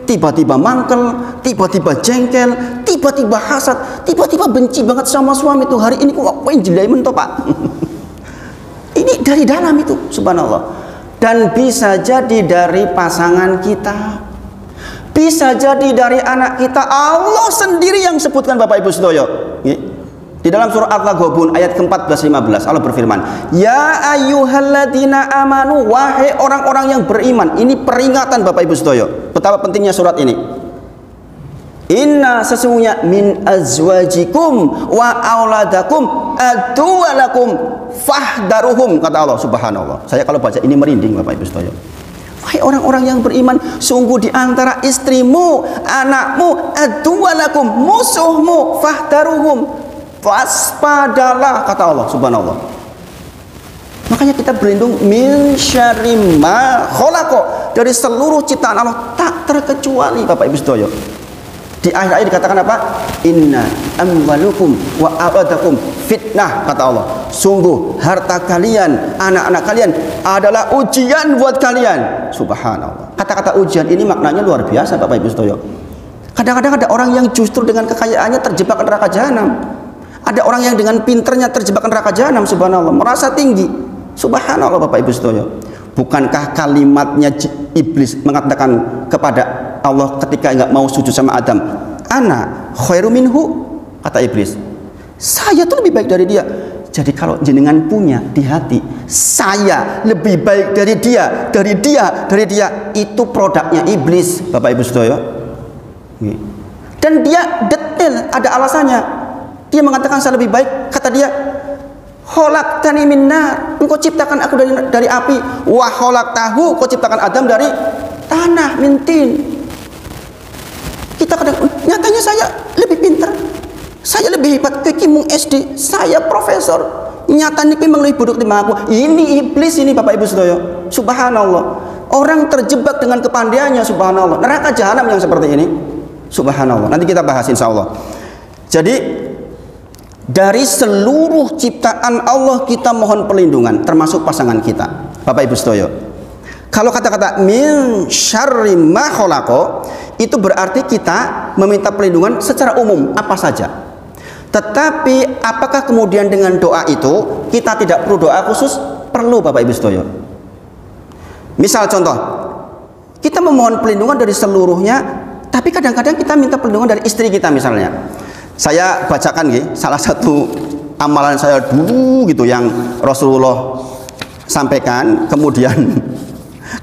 tiba-tiba mangkel, tiba-tiba jengkel, tiba-tiba hasad, tiba-tiba benci banget sama suami tuh. Hari ini kok ngapain jelaimen toh, Pak? Ini dari dalam itu, subhanallah. Dan bisa jadi dari pasangan kita, bisa jadi dari anak kita. Allah sendiri yang sebutkan, Bapak Ibu saudara. Di dalam surah Al-Ghabun ayat ke-14-15 Allah berfirman, ya ayyuhalladzina amanu, wahai orang-orang yang beriman. Ini peringatan, Bapak Ibu saudara, betapa pentingnya surat ini. Inna, sesungguhnya, min azwajikum wa auladakum aduwalakum fahdaruhum, kata Allah, subhanallah. Saya kalau baca ini merinding, Bapak Ibu saudara. Wahai orang-orang yang beriman, sungguh di antara istrimu, anakmu, aduwalakum, musuhmu, fahdaruhum, waspadalah, kata Allah, subhanallah. Makanya kita berlindung min syarri ma khalaqa, dari seluruh ciptaan Allah tak terkecuali, Bapak Ibu saudara. Di akhir ayat dikatakan apa? Inna amwalukum wa auladakum fitnah, kata Allah. Sungguh harta kalian, anak-anak kalian adalah ujian buat kalian. Subhanallah. Kata-kata ujian ini maknanya luar biasa, Bapak Ibu saudara. Kadang-kadang ada orang yang justru dengan kekayaannya terjebak ke neraka jahanam. Ada orang yang dengan pinternya terjebak ke neraka jahanam, subhanallah, merasa tinggi. Subhanallah, Bapak Ibu saudara. Bukankah kalimatnya iblis mengatakan kepada Allah ketika enggak mau sujud sama Adam, ana khairu minhu, kata iblis, saya tuh lebih baik dari dia. Jadi kalau jenengan punya di hati, saya lebih baik dari dia, dari dia, dari dia, itu produknya iblis, Bapak Ibu saudara. Dan dia detail, ada alasannya. Dia mengatakan saya lebih baik, kata dia, khalaqtani min nar, engkau ciptakan aku dari api, wa khalaqtahu, kau ciptakan Adam dari tanah, min tin. Kita kadang, nyatanya saya lebih pintar, saya lebih hebat, kekimung SD, saya profesor, nyatanya memang lebih buruk dari aku. Ini iblis ini, Bapak Ibu saudara. Subhanallah. Orang terjebak dengan kepandaiannya, subhanallah. Neraka jahanam yang seperti ini, subhanallah. Nanti kita bahas insyaallah. Jadi dari seluruh ciptaan Allah kita mohon perlindungan, termasuk pasangan kita, Bapak Ibu saudara. Kalau kata-kata min syarri ma khalaqa, itu berarti kita meminta perlindungan secara umum, apa saja. Tetapi apakah kemudian dengan doa itu kita tidak perlu doa khusus? Perlu, Bapak Ibu Sedoyo. Misal contoh, kita memohon perlindungan dari seluruhnya, tapi kadang-kadang kita minta perlindungan dari istri kita misalnya. Saya bacakan salah satu amalan saya dulu gitu yang Rasulullah sampaikan, kemudian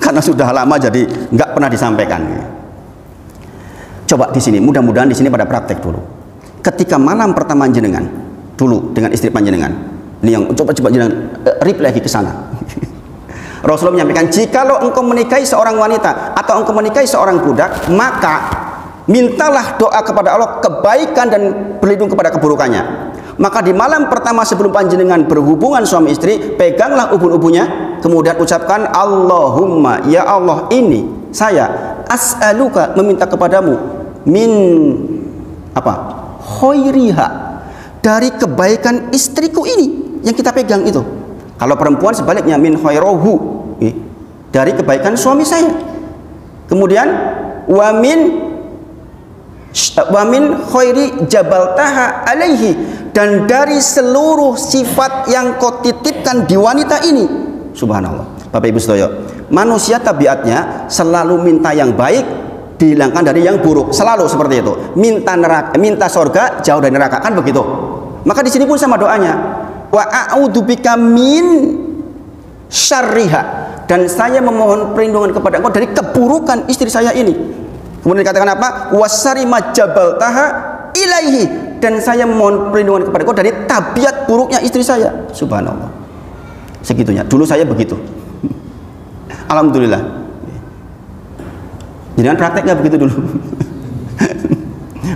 karena sudah lama jadi nggak pernah disampaikan. Coba di sini, mudah-mudahan di sini pada praktek dulu. Ketika malam pertama jenengan dulu dengan istri panjenengan, ini yang coba jenengan reply lagi ke sana. Rasulullah menyampaikan, jikalau engkau menikahi seorang wanita atau engkau menikahi seorang budak, maka mintalah doa kepada Allah kebaikan dan berlindung kepada keburukannya. Maka di malam pertama sebelum panjenengan berhubungan suami istri, peganglah ubun-ubunnya, kemudian ucapkan, Allahumma, ya Allah, ini saya as'aluka, meminta kepadamu, min apa? Khairiha, dari kebaikan istriku ini yang kita pegang itu. Kalau perempuan sebaliknya, min khairahu, dari kebaikan suami saya. Kemudian wa min khairi jabaltaha alaihi, dan dari seluruh sifat yang kau titipkan di wanita ini. Subhanallah. Bapak Ibu Sedoyo, manusia tabiatnya selalu minta yang baik, dihilangkan dari yang buruk, selalu seperti itu. Minta neraka, minta surga, jauh dari neraka, kan begitu. Maka di sini pun sama doanya, wa a'udzubika min syarriha, dan saya memohon perlindungan kepada engkau dari keburukan istri saya ini. Kemudian dikatakan apa? Wasari majabaltaha ilaihi, dan saya memohon perlindungan kepada engkau dari tabiat buruknya istri saya. Subhanallah. Segitunya. Dulu saya begitu. Alhamdulillah. Jangan praktek nggak begitu dulu.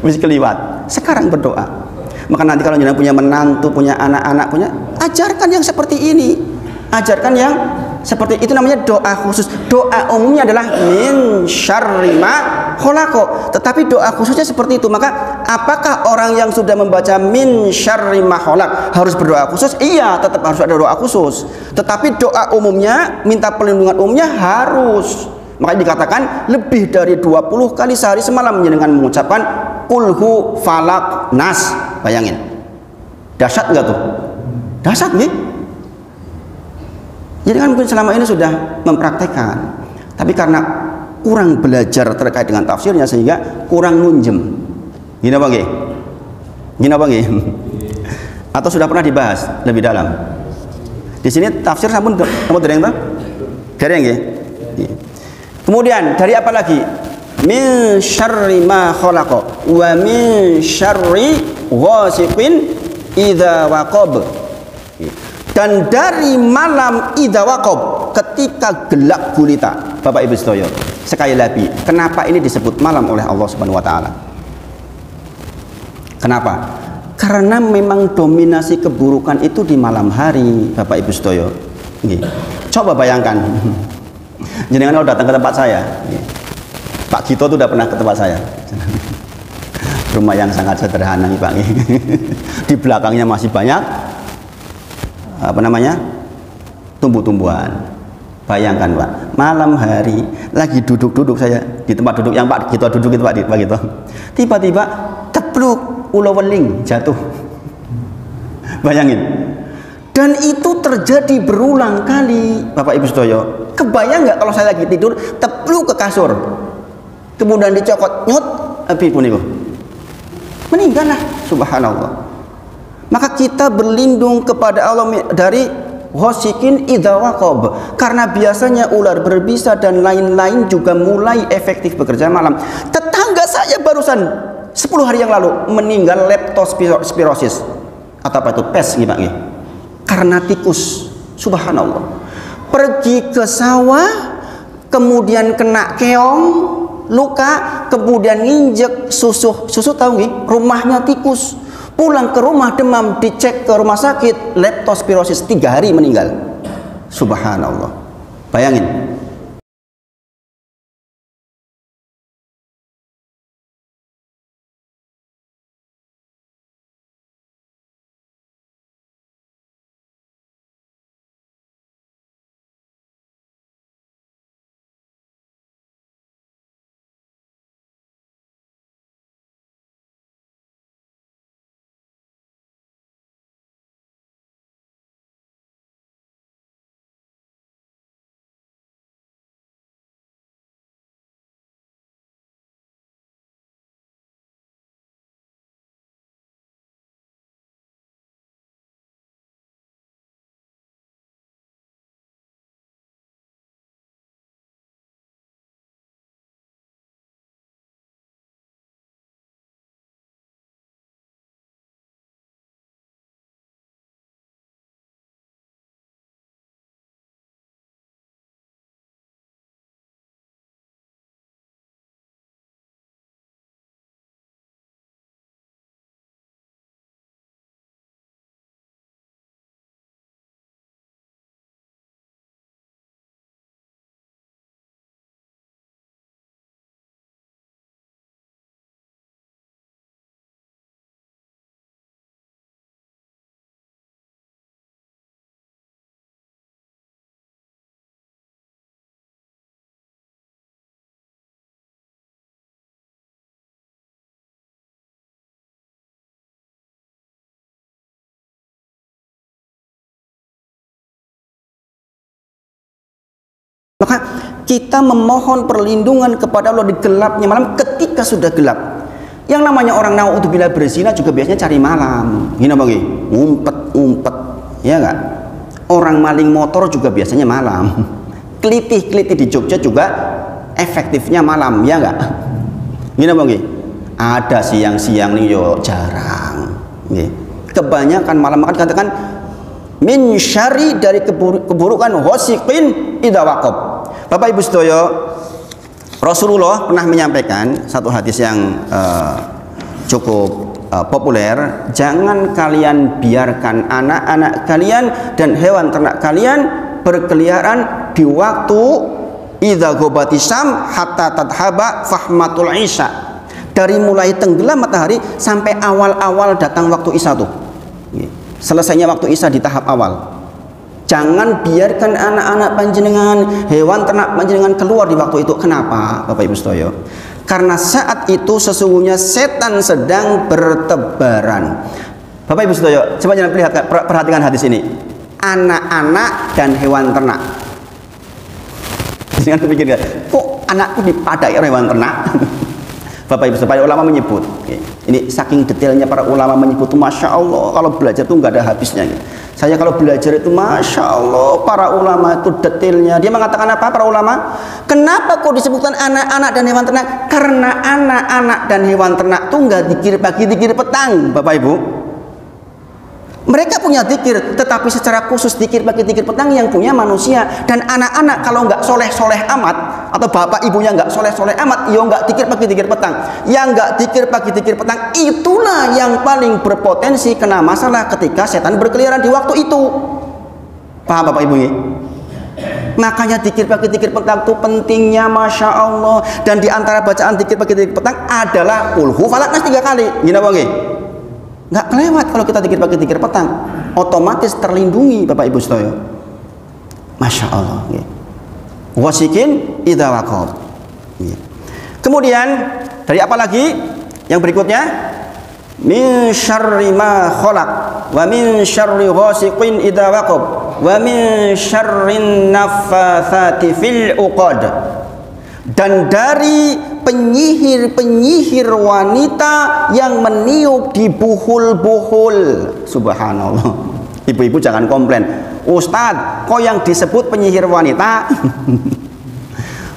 Mesti keliwat. Sekarang berdoa. Maka nanti kalau jangan punya menantu, punya anak-anak, punya, ajarkan yang seperti ini. Ajarkan yang seperti itu, namanya doa khusus. Doa umumnya adalah min syarri ma khalaqa. Tetapi doa khususnya seperti itu. Maka apakah orang yang sudah membaca min syarri ma khalaq harus berdoa khusus? Iya, tetap harus ada doa khusus. Tetapi doa umumnya, minta perlindungan umumnya harus. Makanya dikatakan lebih dari 20 kali sehari semalam dengan mengucapkan kulhu falak nas. Bayangin, dahsyat nggak tuh? Dahsyat nih. Jadi kan mungkin selama ini sudah mempraktekkan, tapi karena kurang belajar terkait dengan tafsirnya sehingga kurang nunjem. Gini apa nggih? Gini apa nggih? Atau sudah pernah dibahas lebih dalam? Di sini tafsir sampun kamu dereng ta? Dereng nggih? Kemudian dari apa lagi? Min syarri ma khalaqa wa min syarri ghasiqin idza waqab. Dan dari malam idza waqab, ketika gelap gulita. Bapak Ibu Sedoyo, sekali lagi, kenapa ini disebut malam oleh Allah Subhanahu wa taala? Kenapa? Karena memang dominasi keburukan itu di malam hari, Bapak Ibu Sedoyo. Coba bayangkan. Jenengan kalau datang ke tempat saya, Pak Gito tuh udah pernah ke tempat saya. Rumah yang sangat sederhana nih Pak. Di belakangnya masih banyak apa namanya, tumbuh-tumbuhan. Bayangkan Pak, malam hari lagi duduk-duduk saya di tempat duduk yang Pak Gito duduk itu Pak Gito. Tiba-tiba tepluk ulo weling jatuh. Bayangin. Dan itu terjadi berulang kali, Bapak Ibu Sedoyo. Kebayang nggak kalau saya lagi tidur tepluk ke kasur, kemudian dicokot nyut, api pun itu meninggal lah. Subhanallah. Maka kita berlindung kepada Allah dari ghasikin idza waqab, karena biasanya ular berbisa dan lain-lain juga mulai efektif bekerja malam. Tetangga saya barusan 10 hari yang lalu meninggal leptospirosis atau apa itu, pes nih Pak nih, karena tikus. Subhanallah. Pergi ke sawah, kemudian kena keong, luka, kemudian nginjek susu tahu nggih, rumahnya tikus. Pulang ke rumah demam, dicek ke rumah sakit, leptospirosis, 3 hari meninggal. Subhanallah. Bayangin. Maka kita memohon perlindungan kepada Allah di gelapnya malam ketika sudah gelap. Yang namanya orang naudzubillah berzina juga biasanya cari malam. Gini apa ngumpet, ya enggak? Orang maling motor juga biasanya malam. Kelitih-kelitih di Jogja juga efektifnya malam, ya enggak? Gini apa ada siang-siang nih yo jarang. Kebanyakan malam. Maka dikatakan min syari dari keburukan wasiqin idza waqab. Bapak Ibu sedaya, Rasulullah pernah menyampaikan satu hadis yang cukup populer, jangan kalian biarkan anak-anak kalian dan hewan ternak kalian berkeliaran di waktu idza ghabati syam hatta tadhaba fahmatul isya. Dari mulai tenggelam matahari sampai awal-awal datang waktu isya tuh. Selesainya waktu isya di tahap awal. Jangan biarkan anak-anak panjenengan, hewan ternak panjenengan keluar di waktu itu. Kenapa, Bapak Ibu sedaya? Karena saat itu sesungguhnya setan sedang bertebaran. Bapak Ibu sedaya, coba jangan perhatikan hadis ini. Anak-anak dan hewan ternak. Jangan berpikir, kok anakku dipadai hewan ternak? Bapak Ibu para ulama menyebut, ini saking detailnya para ulama menyebut, masya Allah, kalau belajar itu nggak ada habisnya. Saya kalau belajar itu masya Allah, para ulama itu detailnya. Dia mengatakan apa para ulama? Kenapa kok disebutkan anak-anak dan hewan ternak? Karena anak-anak dan hewan ternak itu nggak dikir pagi dikir petang, Bapak Ibu. Mereka punya zikir, tetapi secara khusus zikir pagi zikir petang yang punya manusia. Dan anak-anak kalau nggak soleh-soleh amat, atau bapak ibunya nggak soleh-soleh amat, ya nggak zikir pagi zikir petang. Yang nggak zikir pagi zikir petang, itulah yang paling berpotensi kena masalah ketika setan berkeliaran di waktu itu. Paham Bapak Ibu ini? Makanya zikir pagi zikir petang itu pentingnya, masya Allah. Dan di antara bacaan zikir pagi zikir petang adalah Qul Hu Falaq Nas 3 kali. Gini apa nggih? Nggak kelewat kalau kita dikir-dikir petang, otomatis terlindungi Bapak Ibu sedaya. Masya Allah. Wasikin idza waqab. Kemudian dari apa lagi? Yang berikutnya, min syarri ma khalaq wa min syarri ghasiqin idza waqab wa min syarrin naffatsati fil uqad. Dan dari penyihir-penyihir wanita yang meniup di buhul-buhul. Subhanallah. Ibu-ibu jangan komplain, Ustadz, kok yang disebut penyihir wanita?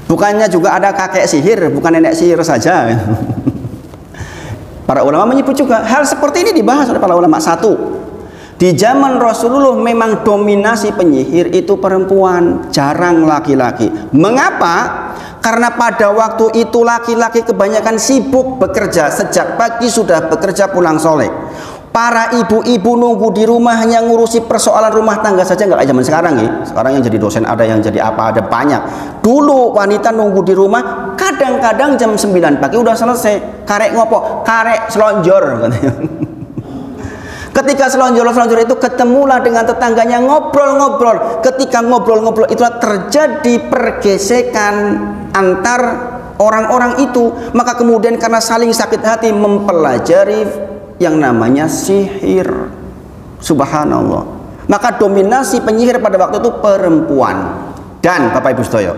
Bukannya juga ada kakek sihir, bukan nenek sihir saja. Para ulama menyebut juga hal seperti ini dibahas oleh para ulama. Satu, di zaman Rasulullah memang dominasi penyihir itu perempuan, jarang laki-laki. Mengapa? Karena pada waktu itu laki-laki kebanyakan sibuk bekerja, sejak pagi sudah bekerja pulang sore. Para ibu-ibu nunggu di rumah hanya ngurusi persoalan rumah tangga saja, nggak kayak zaman sekarang ya. Sekarang yang jadi dosen ada, yang jadi apa ada banyak. Dulu wanita nunggu di rumah kadang-kadang jam 9 pagi udah selesai. Karek ngopo? Karek selonjor katanya. Ketika selonjor itu ketemulah dengan tetangganya, ngobrol-ngobrol. Ketika ngobrol-ngobrol itulah terjadi pergesekan antar orang-orang itu. Maka kemudian karena saling sakit hati mempelajari yang namanya sihir. Subhanallah. Maka dominasi penyihir pada waktu itu perempuan. Dan Bapak Ibu sedaya,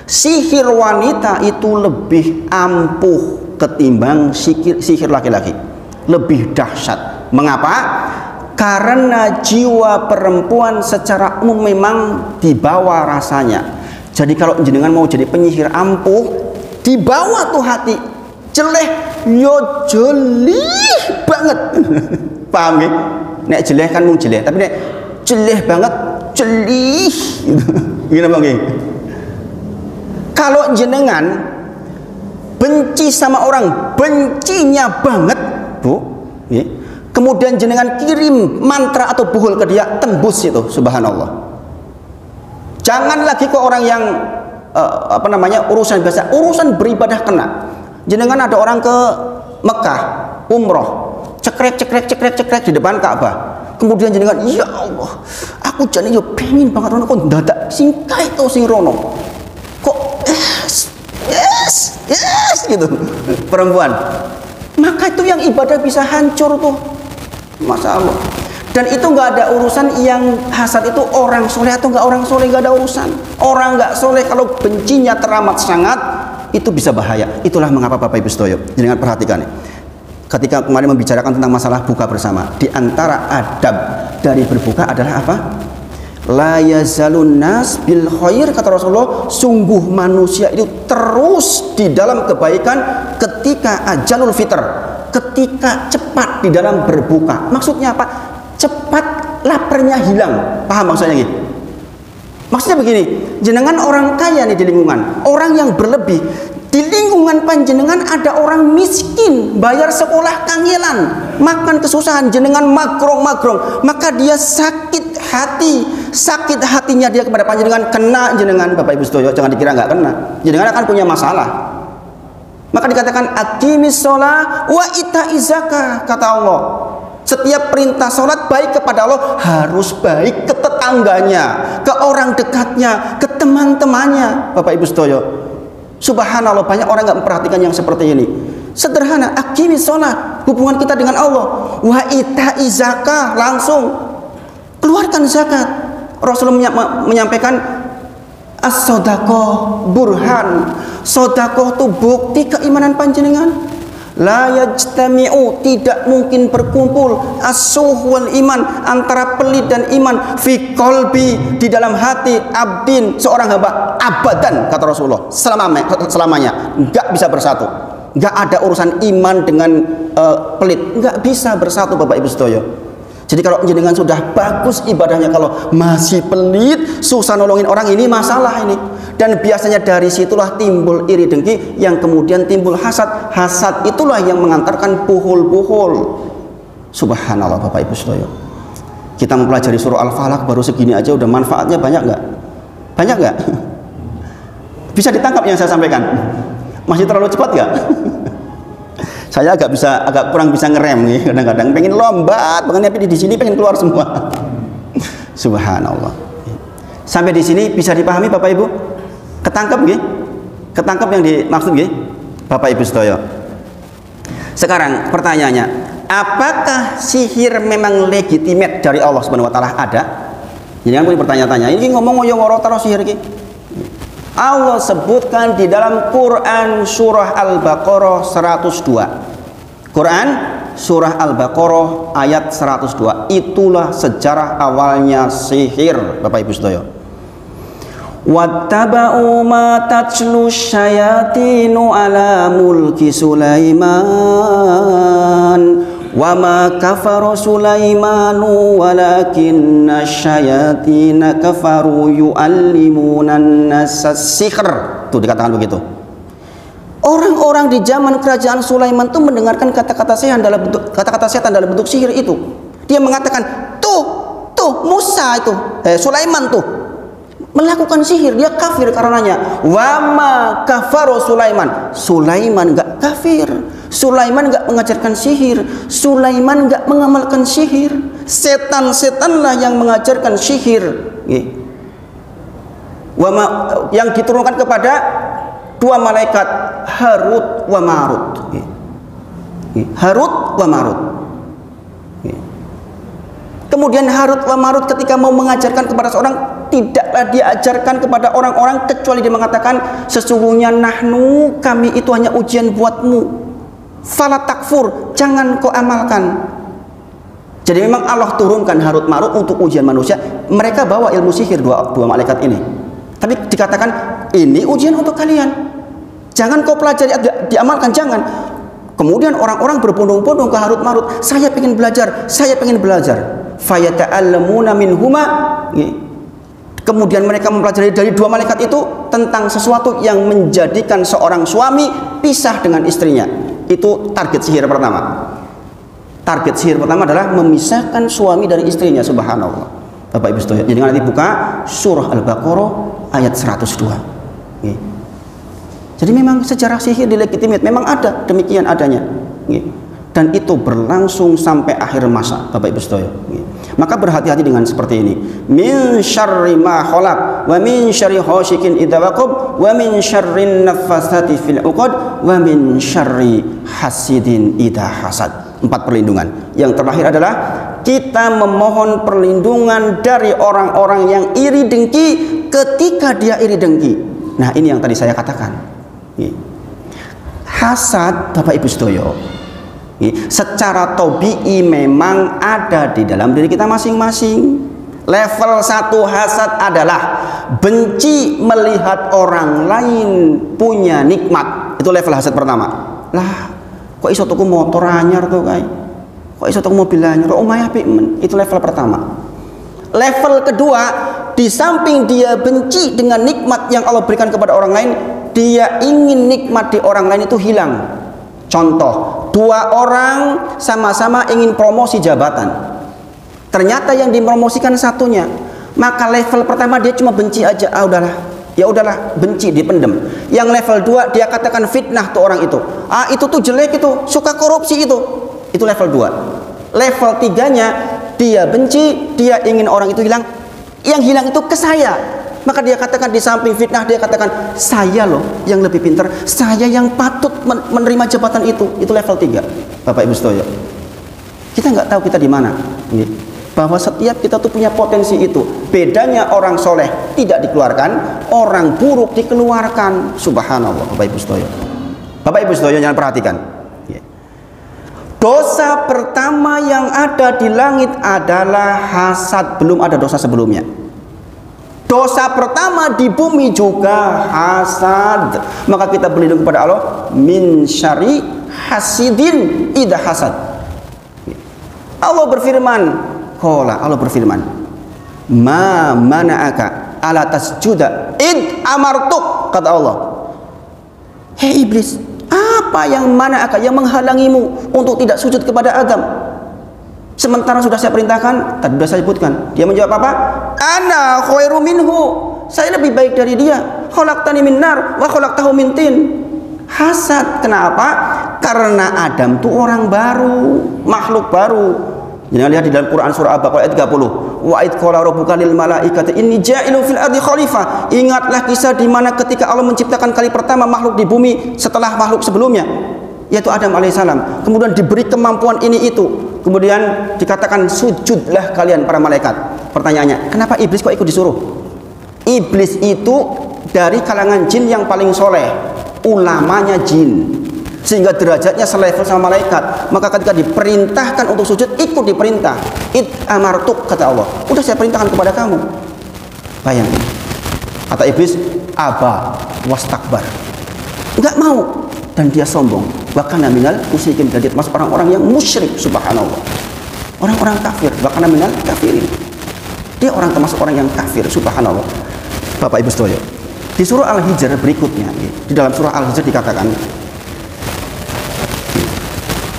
sihir wanita itu lebih ampuh ketimbang sihir laki-laki. Lebih dahsyat. Mengapa? Karena jiwa perempuan secara umum memang dibawa rasanya. Jadi kalau jenengan mau jadi penyihir ampuh, dibawa tuh hati. Jeleh, yo jelih banget. Paham ya? Nek jeleh kan mau jeleh, tapi nek jeleh banget, jelih. Gini Bang. Kalau jenengan benci sama orang, bencinya banget, Bu, ya. Kemudian jenengan kirim mantra atau buhul ke dia, tembus itu, subhanallah. Jangan lagi ke orang yang urusan biasa, urusan beribadah kena. Jenengan ada orang ke Mekah umroh, cekrek di depan Ka'bah. Kemudian jenengan, ya Allah, aku jadi yo pengen banget rono kok dadak singkai to sing rono. Kok yes gitu. Perempuan. Maka itu yang ibadah bisa hancur tuh. Masya Allah. Dan itu nggak ada urusan yang hasad itu orang soleh atau nggak orang soleh, nggak ada urusan. Orang nggak soleh kalau bencinya teramat sangat itu bisa bahaya. Itulah mengapa Bapak Ibu Sedoyo, jangan perhatikan. Ketika kemarin membicarakan tentang masalah buka bersama, di antara adab dari berbuka adalah apa? La yazalun nas bil khair, kata Rasulullah, sungguh manusia itu terus di dalam kebaikan ketika ajalul fitr, ketika cepat di dalam berbuka. Maksudnya apa? Cepat laparnya hilang. Paham maksudnya gitu? Maksudnya begini, jenengan orang kaya nih di lingkungan, orang yang berlebih. Di lingkungan panjenengan ada orang miskin, bayar sekolah kangelan, makan kesusahan, jenengan magrong-magrong, maka dia sakit hati. Sakit hatinya dia kepada panjenengan, kena jenengan Bapak Ibu Sedoyo, jangan dikira nggak kena. Jenengan akan punya masalah. Maka dikatakan aqimis shalah wa itaiz zakah, kata Allah. Setiap perintah sholat baik kepada Allah harus baik ke tetangganya, ke orang dekatnya, ke teman-temannya. Bapak Ibu Sedoyo, subhanallah, banyak orang nggak memperhatikan yang seperti ini. Sederhana, aqimis shalah, hubungan kita dengan Allah. Wa itaiz zakah, langsung keluarkan zakat. Rasulullah menyampaikan as-sodaqoh burhan, sodakoh itu bukti keimanan panjenengan. La yajtami'u, tidak mungkin berkumpul as-suh wal iman, antara pelit dan iman, fi qalbi, di dalam hati abdin, seorang hamba, abadan, kata Rasulullah, selamanya enggak bisa bersatu. Enggak ada urusan iman dengan pelit, enggak bisa bersatu Bapak Ibu Sedoyo. Jadi kalau jenengan sudah bagus ibadahnya, kalau masih pelit, susah nolongin orang, ini masalah ini. Dan biasanya dari situlah timbul iri dengki, yang kemudian timbul hasad. Hasad itulah yang mengantarkan puhul-puhul. Subhanallah Bapak Ibu Sedoyo. Kita mempelajari surah Al-Falaq baru segini aja udah manfaatnya banyak nggak? Banyak nggak? Bisa ditangkap yang saya sampaikan? Masih terlalu cepat nggak? Saya agak kurang bisa ngerem nih kadang-kadang, pengen lombat, pengen di sini pengen keluar semua. Subhanallah. Sampai di sini bisa dipahami Bapak Ibu? Ketangkep nggih? Ketangkep yang dimaksud nggih? Bapak Ibu Sedoyo. Sekarang pertanyaannya, apakah sihir memang legitimate dari Allah Subhanahu wa taala? Ada? Jangan punya pertanyaan-tanya. Ini ngomong yo ngoro taruh sihir iki. Allah sebutkan di dalam Quran surah Al-Baqarah 102. Quran surah Al-Baqarah ayat 102. Itulah sejarah awalnya sihir Bapak Ibu Sedoyo. Wattaba'u ma tatlu syayatinu ala mulki Sulaiman wa ma kafara Sulaimanu walakinna syayatina kafaru yu'allimuna an-nasa sihr. Tuh dikatakan begitu. Orang-orang di zaman kerajaan Sulaiman tuh mendengarkan kata-kata setan dalam bentuk sihir itu. Dia mengatakan, tuh Musa itu, Sulaiman tuh melakukan sihir, dia kafir karenanya. Wa ma kafara Sulaiman. Sulaiman enggak kafir. Sulaiman enggak mengajarkan sihir, Sulaiman enggak mengamalkan sihir. Setan-setanlah yang mengajarkan sihir. Yang diturunkan kepada dua malaikat, Harut wa Marut. Harut wa Marut. Kemudian Harut wa Marut ketika mau mengajarkan kepada seorang, tidaklah dia ajarkan kepada orang-orang kecuali dia mengatakan, sesungguhnya nahnu, kami itu hanya ujian buatmu. Fala takfur, jangan kau amalkan. Jadi memang Allah turunkan Harut Marut untuk ujian manusia. Mereka bawa ilmu sihir dua malaikat ini. Tapi dikatakan ini ujian untuk kalian. Jangan kau pelajari, diamalkan, jangan. Kemudian orang-orang berbondong-bondong ke Harut Marut. Saya pengen belajar, saya pengen belajar. Fayata'allamuna minhuma. Kemudian mereka mempelajari dari dua malaikat itu tentang sesuatu yang menjadikan seorang suami pisah dengan istrinya. Itu target sihir pertama. Target sihir pertama adalah memisahkan suami dari istrinya. Subhanallah Bapak Ibu Sedoyo. Jadi nanti buka surah Al-Baqarah ayat 102. Jadi memang sejarah sihir dilegitimate, memang ada, demikian adanya. Dan itu berlangsung sampai akhir masa Bapak Ibu Sedoyo. Maka berhati-hati dengan seperti ini. Min syarri ma khalaq wa min syarri ghasikin idza waqab wa min syarrin naffasati fil 'uqad wa min syarri hasidin idza hasad. 4 perlindungan. Yang terakhir adalah kita memohon perlindungan dari orang-orang yang iri dengki ketika dia iri dengki. Nah, ini yang tadi saya katakan. Hasad, Bapak Ibu sedoyo, secara tabii memang ada di dalam diri kita masing-masing. Level 1 hasad adalah benci melihat orang lain punya nikmat. Itu level hasad pertama. Lah, kok iso tuku motor anyar tuh kae? Kok iso tuku mobil anyar? Kok omahe apik men? Itu level pertama. Level kedua, di samping dia benci dengan nikmat yang Allah berikan kepada orang lain, dia ingin nikmat di orang lain itu hilang. Contoh, 2 orang sama-sama ingin promosi jabatan. Ternyata yang dipromosikan satunya, maka level pertama dia cuma benci aja. Ah udahlah, ya udahlah, benci dipendem. Yang level 2 dia katakan fitnah tuh orang itu. Ah itu tuh jelek, itu suka korupsi itu level 2. Level 3-nya dia benci, dia ingin orang itu hilang. Yang hilang itu ke saya. Maka dia katakan di samping fitnah, dia katakan saya loh yang lebih pintar, saya yang patut menerima jabatan itu level 3. Bapak Ibu sedoyo, kita nggak tahu kita di mana. Bahwa setiap kita tuh punya potensi itu. Bedanya orang soleh tidak dikeluarkan, orang buruk dikeluarkan. Subhanallah, Bapak Ibu sedoyo. Bapak Ibu sedoyo, jangan perhatikan. Dosa pertama yang ada di langit adalah hasad. Belum ada dosa sebelumnya. Dosa pertama di bumi juga hasad. Maka kita berlindung kepada Allah min syarri hasidin idza hasad. Allah berfirman, Allah berfirman, ma mana'aka ala tasjuda id amartuk, kata Allah. Hei iblis, apa yang mana'aka, yang menghalangimu untuk tidak sujud kepada Adam sementara sudah saya perintahkan? Tadi sudah saya sebutkan. Dia menjawab apa? Ana khairu minhu, saya lebih baik dari dia. Khalaqtani min nar wa khalaqtahu min tin. Hasad. Kenapa? Karena Adam itu orang baru, makhluk baru. Jangan lihat di dalam Quran surah Al-Baqarah ayat 30. Wa id qala rabbuka lil malaikati inni ja'ilun fil ardi khalifah. Ingatlah kisah di mana ketika Allah menciptakan kali pertama makhluk di bumi setelah makhluk sebelumnya, yaitu Adam alaihissalam. Kemudian diberi kemampuan ini itu. Kemudian dikatakan sujudlah kalian para malaikat. Pertanyaannya, kenapa iblis kok ikut disuruh? Iblis itu dari kalangan jin yang paling soleh, ulamanya jin, sehingga derajatnya selevel sama malaikat. Maka ketika diperintahkan untuk sujud, ikut diperintah. Id amartuk, kata Allah, udah saya perintahkan kepada kamu. Bayangin, kata iblis, aba wastakbar, enggak mau, dan dia sombong. Bahkan minal musyrikin, jadi termasuk orang-orang yang musyrik. Subhanallah, orang-orang kafir. Bahkan minal kafirin, dia orang termasuk orang yang kafir. Subhanallah. Bapak Ibu sedoyo, di surah Al-Hijr berikutnya, di dalam surah Al-Hijr dikatakan,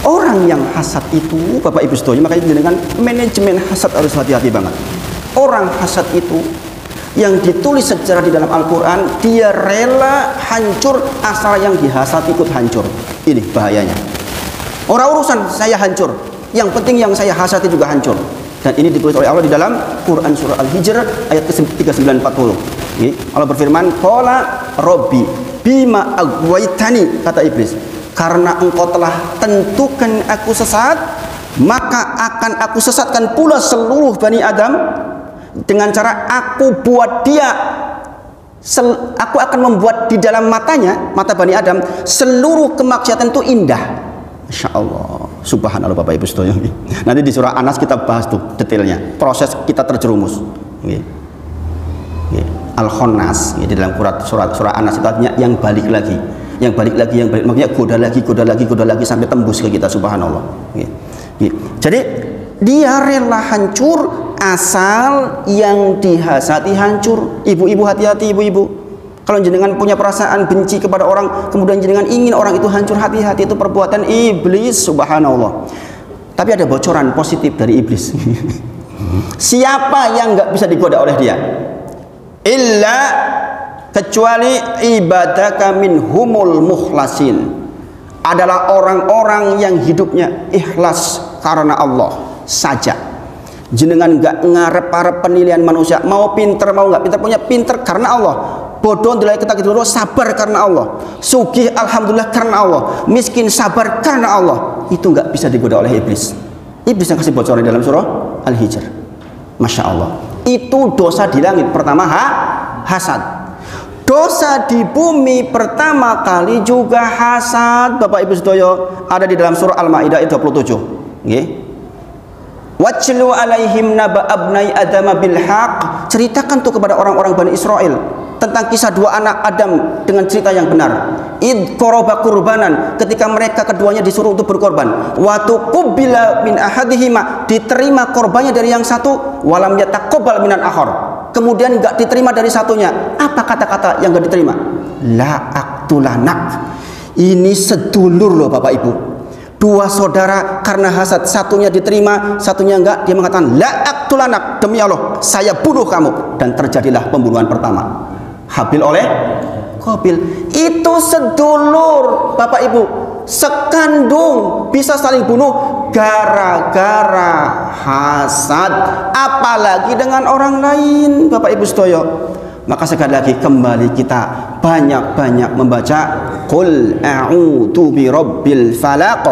orang yang hasad itu, Bapak Ibu sedoyo, makanya dengan manajemen hasad harus hati-hati banget. Orang hasad itu yang ditulis secara di dalam Al-Quran, dia rela hancur asal yang dihasad ikut hancur. Ini bahayanya. Orang urusan saya hancur, yang penting yang saya hasati juga hancur. Dan ini ditulis oleh Allah di dalam Quran surah Al-Hijr ayat ke-3940. Allah berfirman, qala rabbi bima aghwaytani, kata iblis, karena engkau telah tentukan aku sesat, maka akan aku sesatkan pula seluruh Bani Adam dengan cara aku buat dia, aku akan membuat di dalam matanya, mata Bani Adam, seluruh kemaksiatan itu indah. Masya Allah, subhanallah Bapak Ibu sedoyo. Nanti di surah Anas kita bahas tuh detailnya, proses kita terjerumus. Al-Khonnas di dalam surah Anas itu artinya yang balik lagi, yang balik lagi, yang balik, maksudnya goda lagi sampai tembus ke kita. Subhanallah. Jadi dia rela hancur asal yang dihasati hancur. Ibu-ibu hati-hati, ibu-ibu. Kalau jenengan punya perasaan benci kepada orang, kemudian jenengan ingin orang itu hancur, hati-hati, itu perbuatan iblis. Subhanallah. Tapi ada bocoran positif dari iblis. Siapa yang nggak bisa digoda oleh dia? Illa, kecuali ibadaka minhumul mukhlasin, adalah orang-orang yang hidupnya ikhlas karena Allah saja. Jenengan nggak ngarep-arep penilaian manusia, mau pinter mau nggak pinter, punya pinter karena Allah. bodoh ndelok kita gitu sabar karena Allah, sugih alhamdulillah karena Allah, miskin sabar karena Allah. Itu nggak bisa digoda oleh iblis. Iblis yang kasih bocoran dalam surah Al-Hijr. Masya Allah. Itu dosa di langit pertama hasad. Dosa di bumi pertama kali juga hasad. Bapak Ibu sedaya, ada di dalam surah Al-Maidah ayat 27. Nggih. Watlu alaihim naba abnai Adam bil haq. Ceritakan tuh kepada orang-orang Bani Israel tentang kisah dua anak Adam dengan cerita yang benar. Id qoroba kurbanan, ketika mereka keduanya disuruh untuk berkorban. Wa tuqbila min ahadihima, diterima korbannya dari yang satu, walam yataqabbal minan akhar. Kemudian enggak diterima dari satunya. Apa kata-kata yang enggak diterima? La aqtulanak. Ini sedulur loh Bapak Ibu. Dua saudara karena hasad, satunya diterima, satunya enggak. Dia mengatakan la aqtulanak, demi Allah saya bunuh kamu. Dan terjadilah pembunuhan pertama, Habil oleh Qabil. Itu sedulur Bapak Ibu, sekandung, bisa saling bunuh gara-gara hasad, apalagi dengan orang lain. Bapak Ibu sedaya, maka sekali lagi kembali kita banyak-banyak membaca qul a'udzu birabbil falaq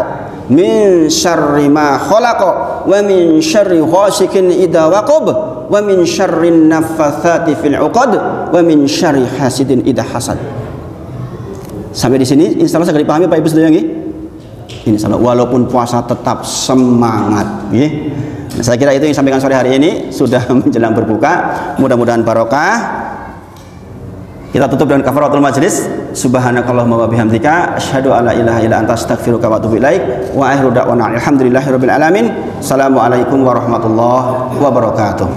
min syarri ma khalaq wa min syarri ghasikin idza waqab wa min syarrin naffatsati fil 'uqad wa min syarri hasidin idza hasad. Sampai di sini insyaallah segera dipahami Pak Ibu sedaya nggih. Insyaallah walaupun puasa tetap semangat nggih. Nah, saya kira itu yang sampaikan sore hari ini, sudah menjelang berbuka, mudah-mudahan barokah. Kita tutup dengan kafaratul majlis. Subhanakallahumma wa bihamdika asyhadu alla ilaha illa anta astaghfiruka wa atubu ilaik. Wa akhiru da'wana alhamdulillahirabbil alamin. Assalamualaikum warahmatullahi wabarakatuh.